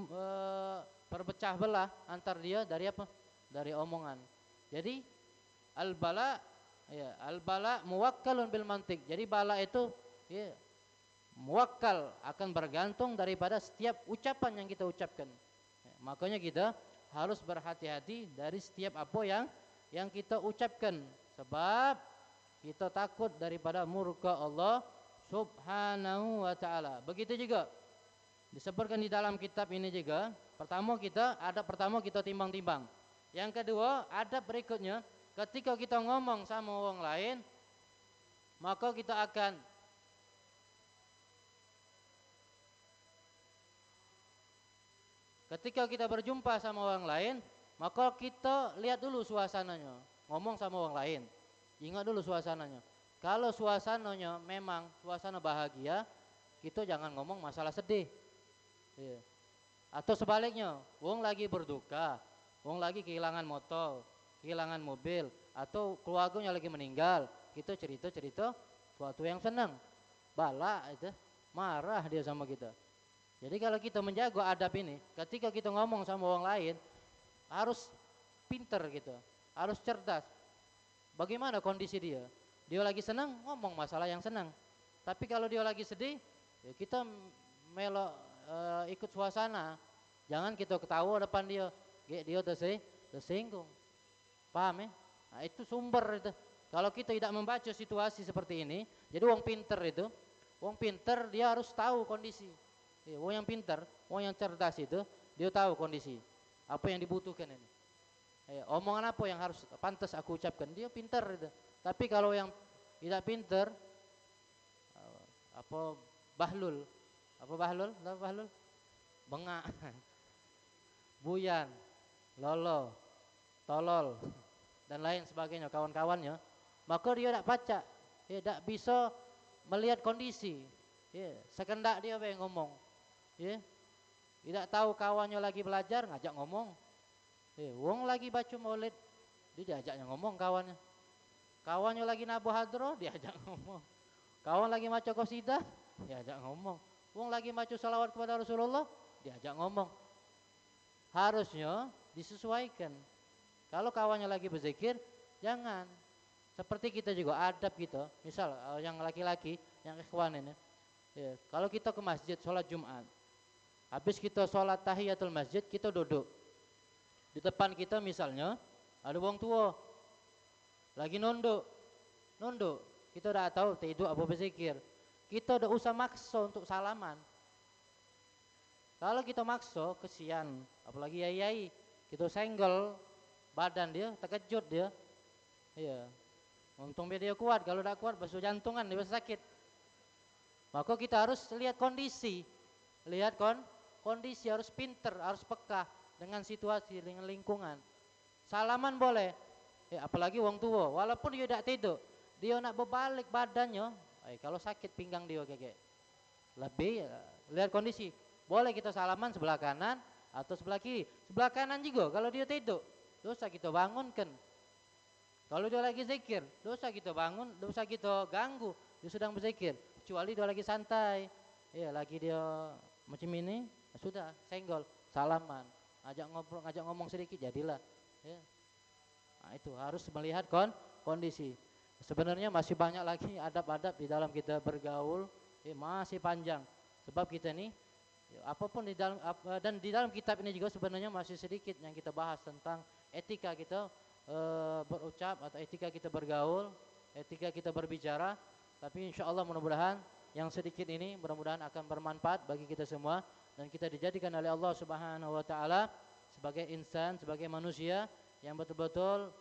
berpecah belah antar dia dari apa? Dari omongan. Jadi al-bala, ya, al-bala muwakkalun bil mantik. Jadi bala itu, ya, muwakkal, akan bergantung daripada setiap ucapan yang kita ucapkan. Ya, makanya kita harus berhati-hati dari setiap apa yang kita ucapkan, sebab kita takut daripada murka Allah Subhanahu wa ta'ala. Begitu juga disebutkan di dalam kitab ini juga, pertama kita timbang-timbang. Yang kedua, adab berikutnya, ketika kita ngomong sama orang lain, maka kita akan ketika kita berjumpa sama orang lain, maka kita lihat dulu suasananya. Ngomong sama orang lain, ingat dulu suasananya. Kalau suasananya memang suasana bahagia, kita jangan ngomong masalah sedih. Ya. Atau sebaliknya, wong lagi berduka, wong lagi kehilangan motor, kehilangan mobil, atau keluarganya lagi meninggal, kita cerita suatu yang senang. Bala itu marah dia sama kita. Jadi kalau kita menjaga adab ini, ketika kita ngomong sama orang lain, harus pinter gitu, harus cerdas. Bagaimana kondisi dia? Dia lagi senang, ngomong masalah yang senang. Tapi kalau dia lagi sedih, ya kita ikut suasana. Jangan kita ketawa depan dia, dia tersinggung. Paham ya? Nah, itu sumber itu. Kalau kita tidak membaca situasi seperti ini, jadi wong pinter dia harus tahu kondisi. Wong yang pinter, wong yang cerdas itu, dia tahu kondisi. Apa yang dibutuhkan ini. Omongan apa yang harus pantas aku ucapkan, dia pinter itu. Tapi kalau yang tidak pinter, bahlul, bengak, buyan, lolo, tolol, dan lain sebagainya, kawan-kawannya, maka dia tidak baca, dia tidak bisa melihat kondisi. Ya, sekendak dia yang ngomong. Ya. Tidak tahu kawannya lagi belajar ngajak ngomong. Ya, wong lagi baca maulid dia diajaknya ngomong kawannya. Kawannya lagi nabuh hadroh diajak ngomong. Kawan lagi baca qasidah diajak ngomong. Wong lagi baca salawat kepada Rasulullah diajak ngomong. Harusnya disesuaikan. Kalau kawannya lagi berzikir jangan. Seperti kita juga adab kita, misal yang laki-laki, yang ikhwan ini, ya, kalau kita ke masjid sholat Jumat, habis kita sholat tahiyatul masjid, kita duduk. Di depan kita misalnya ada wong tua, lagi nunduk, kita udah tahu tidur apa berzikir, kita udah usah maksa untuk salaman. Kalau kita maksa, kesian, apalagi yai-yai, kita senggol badan dia, terkejut dia, iya. Untung dia kuat, kalau tidak kuat basuh jantungan dia sakit. Maka kita harus lihat kondisi, kondisi harus pinter, harus peka dengan situasi, dengan lingkungan. Salaman boleh, ya, apalagi wong tua, walaupun dia tidak tidur, dia nak berbalik badannya, kalau sakit pinggang dia kayak lebih lihat kondisi. Boleh kita salaman sebelah kanan atau sebelah kiri, sebelah kanan juga kalau dia tidur, dosa kita bangunkan. Kalau dia lagi zikir, dosa kita bangun, dosa kita ganggu, dia sedang berzikir. Kecuali dia lagi santai, ya lagi dia macam ini, sudah senggol, salaman, ngajak ngomong sedikit jadilah. Ya. Nah, itu harus melihat kondisi. Sebenarnya masih banyak lagi adab-adab di dalam kita bergaul, masih panjang. Sebab kita nih, apapun di dalam dan di dalam kitab ini juga sebenarnya masih sedikit yang kita bahas tentang etika kita. Berucap atau etika kita bergaul, etika kita berbicara. Tapi insya Allah mudah-mudahan yang sedikit ini mudah-mudahan akan bermanfaat bagi kita semua dan kita dijadikan oleh Allah Subhanahu Wa Taala sebagai insan, sebagai manusia yang betul-betul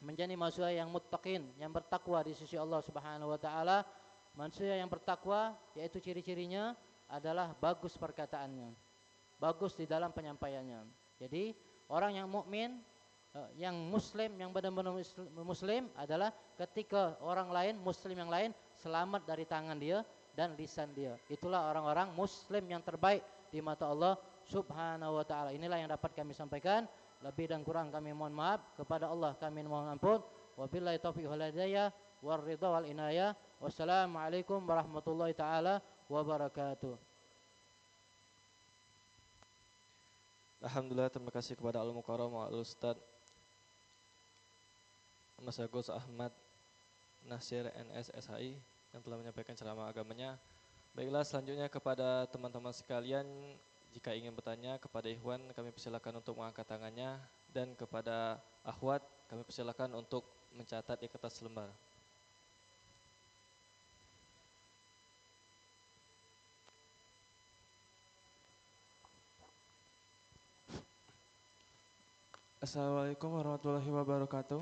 menjadi manusia yang muttaqin, yang bertakwa di sisi Allah Subhanahu Wa Taala. Manusia yang bertakwa yaitu ciri-cirinya adalah bagus perkataannya, bagus di dalam penyampaiannya. Jadi orang yang mukmin, yang muslim, yang benar-benar muslim adalah ketika orang lain, muslim yang lain selamat dari tangan dia dan lisan dia. Itulah orang-orang muslim yang terbaik di mata Allah Subhanahu Wa Taala. Inilah yang dapat kami sampaikan. Lebih dan kurang kami mohon maaf. Kepada Allah kami mohon ampun. Wabillahi taufiq wal hidayah war ridha wal inayah. Wassalamualaikum warahmatullahi taala wabarakatuh. Alhamdulillah, terima kasih kepada Al-Mukarram Al-Ustaz Mas Agus Ahmad Nasir NS SHI yang telah menyampaikan ceramah agamanya. Baiklah, selanjutnya kepada teman-teman sekalian, jika ingin bertanya kepada Ikhwan kami persilakan untuk mengangkat tangannya, dan kepada akhwat kami persilakan untuk mencatat di kertas lembar. Assalamualaikum warahmatullahi wabarakatuh.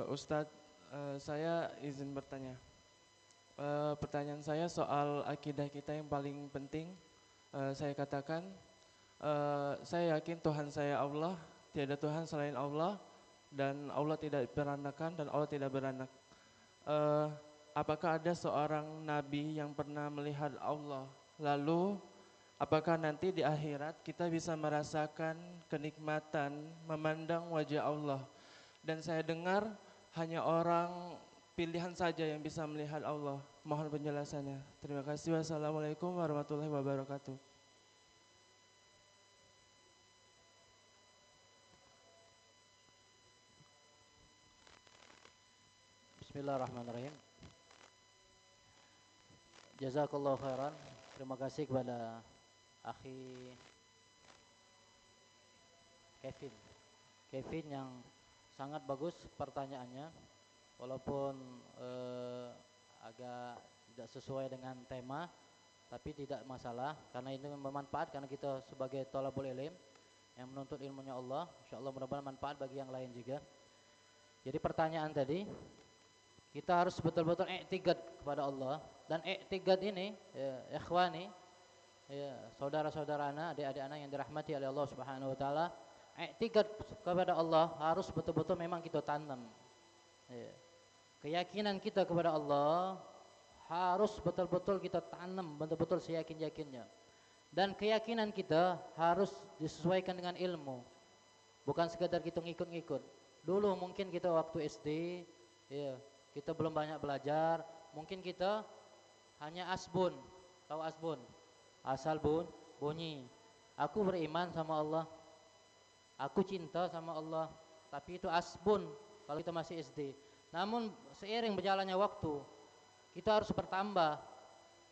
Ustadz, saya izin bertanya. Pertanyaan saya soal akidah kita yang paling penting. Saya katakan, saya yakin Tuhan saya Allah, tiada Tuhan selain Allah, dan Allah tidak beranakan dan Allah tidak beranak. Apakah ada seorang nabi yang pernah melihat Allah? Lalu apakah nanti di akhirat kita bisa merasakan kenikmatan memandang wajah Allah? Dan saya dengar hanya orang pilihan saja yang bisa melihat Allah. Mohon penjelasannya. Terima kasih. Wassalamualaikum warahmatullahi wabarakatuh. Bismillahirrahmanirrahim. Jazakallahu khairan. Terima kasih kepada akhi Kevin yang sangat bagus pertanyaannya, walaupun agak tidak sesuai dengan tema, tapi tidak masalah karena ini bermanfaat karena kita sebagai thalabul ilm yang menuntut ilmunya Allah, insyaallah mudah-mudahan manfaat bagi yang lain juga. Jadi pertanyaan tadi, kita harus betul-betul i'tiqad kepada Allah, dan i'tiqad ini ya, ikhwani, ya, saudara-saudara anak, adik-adik anak yang dirahmati oleh Allah Subhanahu Wa Taala, i'tiqad kepada Allah harus betul-betul memang kita tanam. Ya. Keyakinan kita kepada Allah harus betul-betul kita tanam, betul-betul seyakin-yakinnya. Dan keyakinan kita harus disesuaikan dengan ilmu, bukan sekedar kita ngikut-ngikut. Dulu mungkin kita waktu SD, ya, kita belum banyak belajar, mungkin kita hanya asbun, tahu asbun? Asal bunyi. Aku beriman sama Allah, aku cinta sama Allah, tapi itu asbun kalau kita masih SD. Namun seiring berjalannya waktu, kita harus bertambah.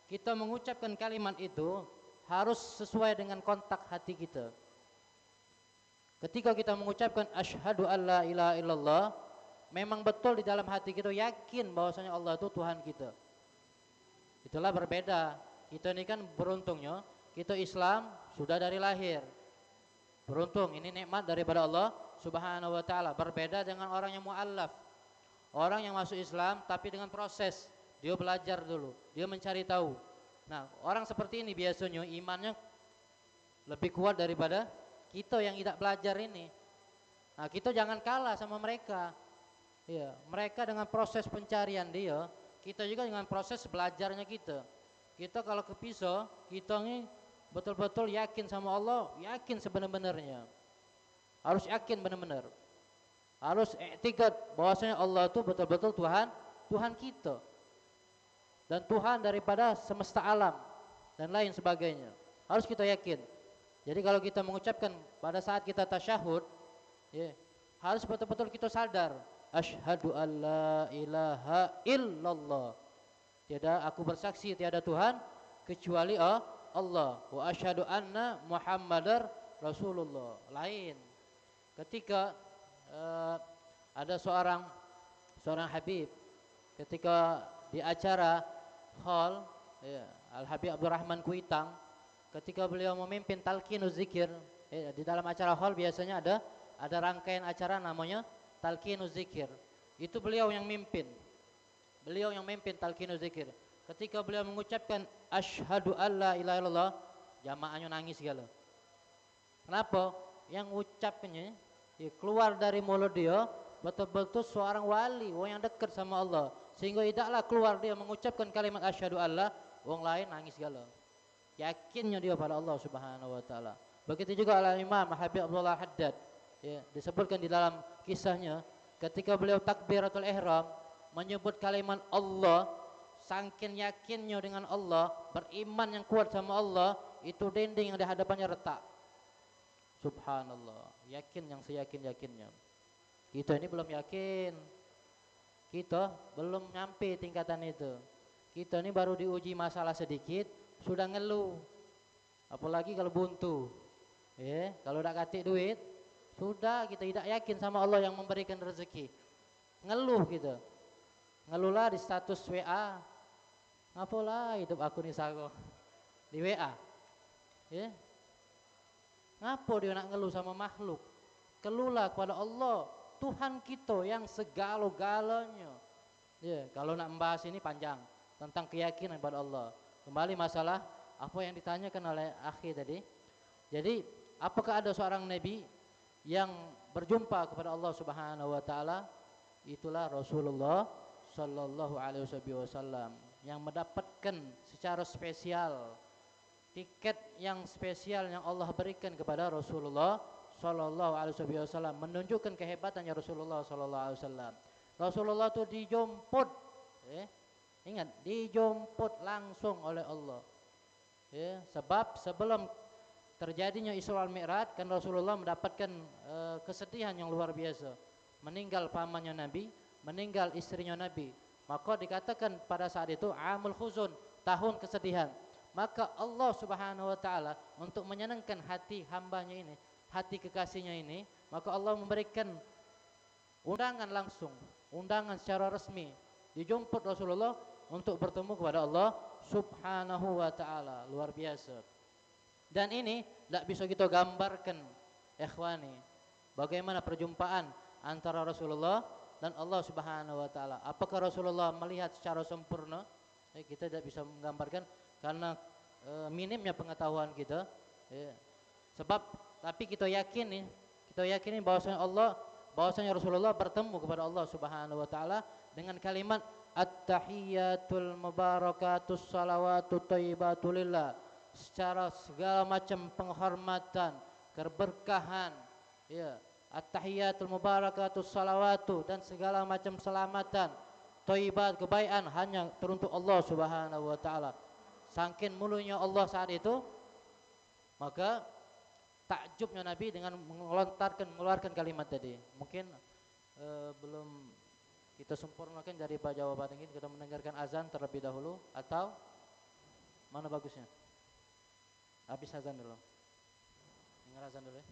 Kita mengucapkan kalimat itu harus sesuai dengan kontak hati kita. Ketika kita mengucapkan asyhadu alla ilaha illallah, memang betul di dalam hati kita yakin bahwasanya Allah itu Tuhan kita. Itulah berbeda. Kita ini kan beruntungnya, kita Islam sudah dari lahir. Beruntung, ini nikmat daripada Allah Subhanahu wa taala. Berbeda dengan orang yang mu'allaf. Orang yang masuk Islam tapi dengan proses. Dia belajar dulu, dia mencari tahu. Nah, orang seperti ini biasanya imannya lebih kuat daripada kita yang tidak belajar ini. Nah, kita jangan kalah sama mereka. Ya, mereka dengan proses pencarian dia, kita juga dengan proses belajarnya kita. Kita kalau kepisah, kita ini betul-betul yakin sama Allah, yakin sebenar-benarnya. Harus yakin benar-benar. Harus i'tikad bahwasanya Allah itu betul-betul Tuhan kita. Dan Tuhan daripada semesta alam dan lain sebagainya. Harus kita yakin. Jadi kalau kita mengucapkan pada saat kita tasyahud, ya, harus betul-betul kita sadar, asyhadu alla ilaha illallah. Aku bersaksi tiada Tuhan kecuali Allah. Wa asyhadu anna Muhammadar Rasulullah. Lain. Ketika ada seorang Habib ketika di acara hall, ya, Al-Habib Abdurrahman Kuitang, ketika beliau memimpin talqinuz zikir, di dalam acara hall biasanya ada rangkaian acara namanya talqinuz zikir. Itu beliau yang mimpin. Beliau yang mimpin talqinuz zikir. Ketika beliau mengucapkan asyhadu alla ilaha illallah, jamaahnya nangis segala. Kenapa? Yang ucapnya keluar dari mulut dia betul-betul seorang wali, orang yang dekat sama Allah. Sehingga tidaklah keluar dia mengucapkan kalimat asyhadu alla, orang lain nangis segala. Yakinnya dia pada Allah Subhanahu wa taala. Begitu juga Al-Imam Habib Abdullah Haddad, ya, disebutkan di dalam kisahnya ketika beliau takbiratul ihram menyebut kalimat Allah, saking yakinnya dengan Allah, beriman yang kuat sama Allah, itu dinding yang di hadapannya retak. Subhanallah, yakin yang seyakin-yakinnya. Kita ini belum yakin. Kita belum nyampe tingkatan itu. Kita ini baru diuji masalah sedikit sudah ngeluh. Apalagi kalau buntu. Ya, kalau udah katik duit, sudah kita tidak yakin sama Allah yang memberikan rezeki. Ngeluh kita. Ngeluhlah di status WA. Ngapalah hidup aku nih sago. Di WA. Ya. Ngapa dia nak ngeluh sama makhluk? Keluhlah kepada Allah, Tuhan kita yang segala-galanya. Ya, kalau nak membahas ini panjang tentang keyakinan pada Allah. Kembali masalah apa yang ditanyakan oleh akhi tadi. Jadi, apakah ada seorang nabi yang berjumpa kepada Allah Subhanahu wa taala? Itulah Rasulullah sallallahu alaihi wasallam yang mendapatkan secara spesial tiket yang spesial yang Allah berikan kepada Rasulullah sallallahu alaihi wasallam, menunjukkan kehebatannya Rasulullah sallallahu alaihi wasallam. Rasulullah itu dijemput, ingat, dijemput langsung oleh Allah. Ya, sebab sebelum terjadinya Isra wal Mi'raj kan Rasulullah mendapatkan kesedihan yang luar biasa. Meninggal pamannya Nabi, meninggal istrinya Nabi. Maka dikatakan pada saat itu amul huzun, tahun kesedihan. Maka Allah Subhanahu wa taala untuk menyenangkan hati hambanya ini, hati kekasihnya ini, maka Allah memberikan undangan langsung, undangan secara resmi, dijemput Rasulullah untuk bertemu kepada Allah Subhanahu wa taala. Luar biasa. Dan ini tidak bisa kita gambarkan, ikhwani, bagaimana perjumpaan antara Rasulullah dan Allah Subhanahu wa taala. Apakah Rasulullah melihat secara sempurna? Kita tidak bisa menggambarkan karena minimnya pengetahuan kita. Sebab tapi kita yakini bahwasanya Rasulullah bertemu kepada Allah Subhanahu wa taala dengan kalimat At-tahiyyatul mubarakatus salawatu thayyibatu lillah, secara segala macam penghormatan, keberkahan, ya, at-tahiyyatul mubarakatus salawatu, dan segala macam selamatan, thayyibat, kebaikan hanya teruntuk Allah Subhanahu wa taala. Saking mulianya Allah saat itu, maka takjubnya Nabi dengan mengeluarkan kalimat tadi. Mungkin belum kita sempurnakan dari jawaban ini, kita mendengarkan azan terlebih dahulu, atau mana bagusnya? Habis azan dulu. Dengar azan dulu ya.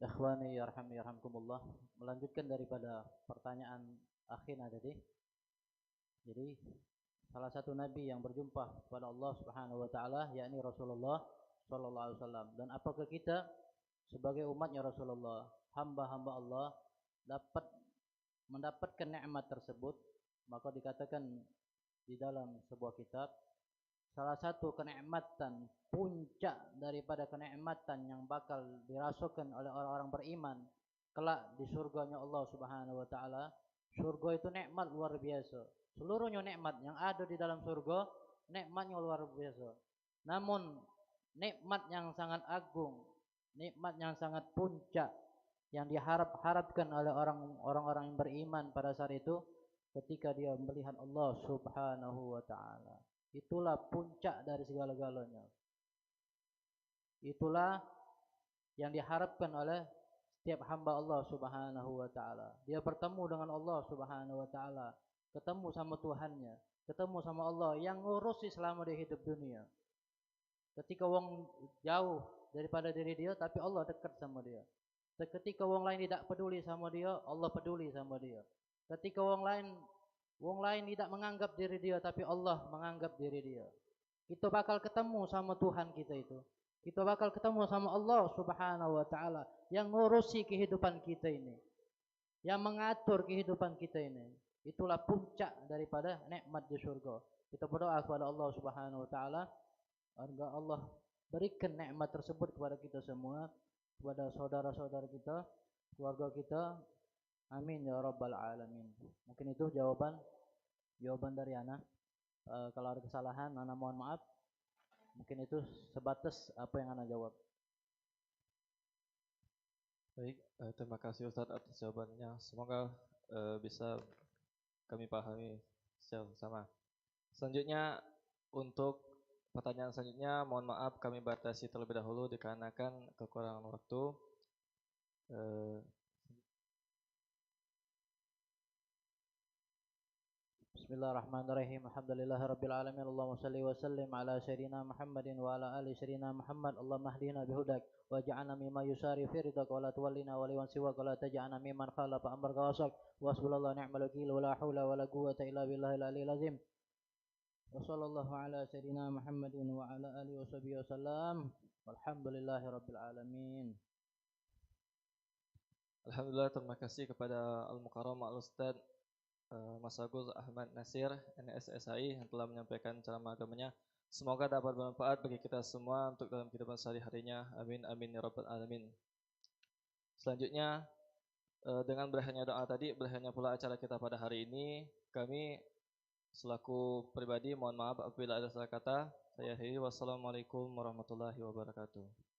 Ikhwani yarhamni yarhamkumullah, melanjutkan daripada pertanyaan akhina tadi. Jadi salah satu nabi yang berjumpa kepada Allah Subhanahu wa taala yakni Rasulullah sallallahu alaihi wasallam. Dan apakah kita sebagai umatnya Rasulullah, hamba-hamba Allah dapat mendapatkan nikmat tersebut? Maka dikatakan di dalam sebuah kitab, salah satu kenikmatan, puncak daripada kenikmatan yang bakal dirasakan oleh orang-orang beriman kelak di surganya Allah Subhanahu wa taala. Surga itu nikmat luar biasa. Seluruhnya nikmat yang ada di dalam surga, nikmatnya luar biasa. Namun nikmat yang sangat agung, nikmat yang sangat puncak yang diharapkan oleh orang-orang yang beriman pada saat itu ketika dia melihat Allah Subhanahu wa taala. Itulah puncak dari segala-galanya. Itulah yang diharapkan oleh setiap hamba Allah Subhanahu wa taala. Dia bertemu dengan Allah Subhanahu wa taala, ketemu sama Tuhannya, ketemu sama Allah yang ngurusi selama dia hidup dunia. Ketika wong jauh daripada diri dia, tapi Allah dekat sama dia. Ketika wong lain tidak peduli sama dia, Allah peduli sama dia. Ketika wong lain tidak menganggap diri dia, tapi Allah menganggap diri dia. Kita bakal ketemu sama Tuhan kita itu. Kita bakal ketemu sama Allah Subhanahu wa taala yang ngurusi kehidupan kita ini, yang mengatur kehidupan kita ini. Itulah puncak daripada nikmat di surga. Kita berdoa kepada Allah Subhanahu wa taala agar Allah berikan nikmat tersebut kepada kita semua, kepada saudara-saudara kita, keluarga kita. Amin ya rabbal alamin. Mungkin itu jawaban dari Ana. Kalau ada kesalahan, Ana mohon maaf. Mungkin itu sebatas apa yang Ana jawab. Baik, terima kasih Ustadz atas jawabannya. Semoga bisa kami pahami secara sama. Selanjutnya untuk pertanyaan selanjutnya, mohon maaf kami batasi terlebih dahulu dikarenakan kekurangan waktu. Bismillahirrahmanirrahim. Alhamdulillahirabbil alamin. Allahumma shalli wa sallim ala sayyidina Muhammadin wa ala ali sayyidina Muhammad. Allahumma hdina bihudak waj'alna mimma yusari fi ridak wa la tuwallina wa liwan siwak wa la taj'alna mimman khalafa amraka wasak. Wa hasbunallahu ni'mal wakeel wa la haula wa la quwwata illa billahil aliyyil azim. Wa sallallahu ala sayyidina Muhammadin wa ala alihi washabihi wasallam. Walhamdulillahirabbil alamin. Alhamdulillah, terima kasih kepada Al-Mukarram Al-Ustadz Mas Agus Ahmad Nasir, NSSI yang telah menyampaikan ceramah agamanya. Semoga dapat bermanfaat bagi kita semua untuk dalam kehidupan sehari-harinya. Amin, amin, ya rabbal alamin. Selanjutnya, dengan berakhirnya doa tadi, berakhirnya pula acara kita pada hari ini. Kami selaku pribadi mohon maaf apabila ada salah kata. Saya akhiri, wassalamualaikum warahmatullahi wabarakatuh.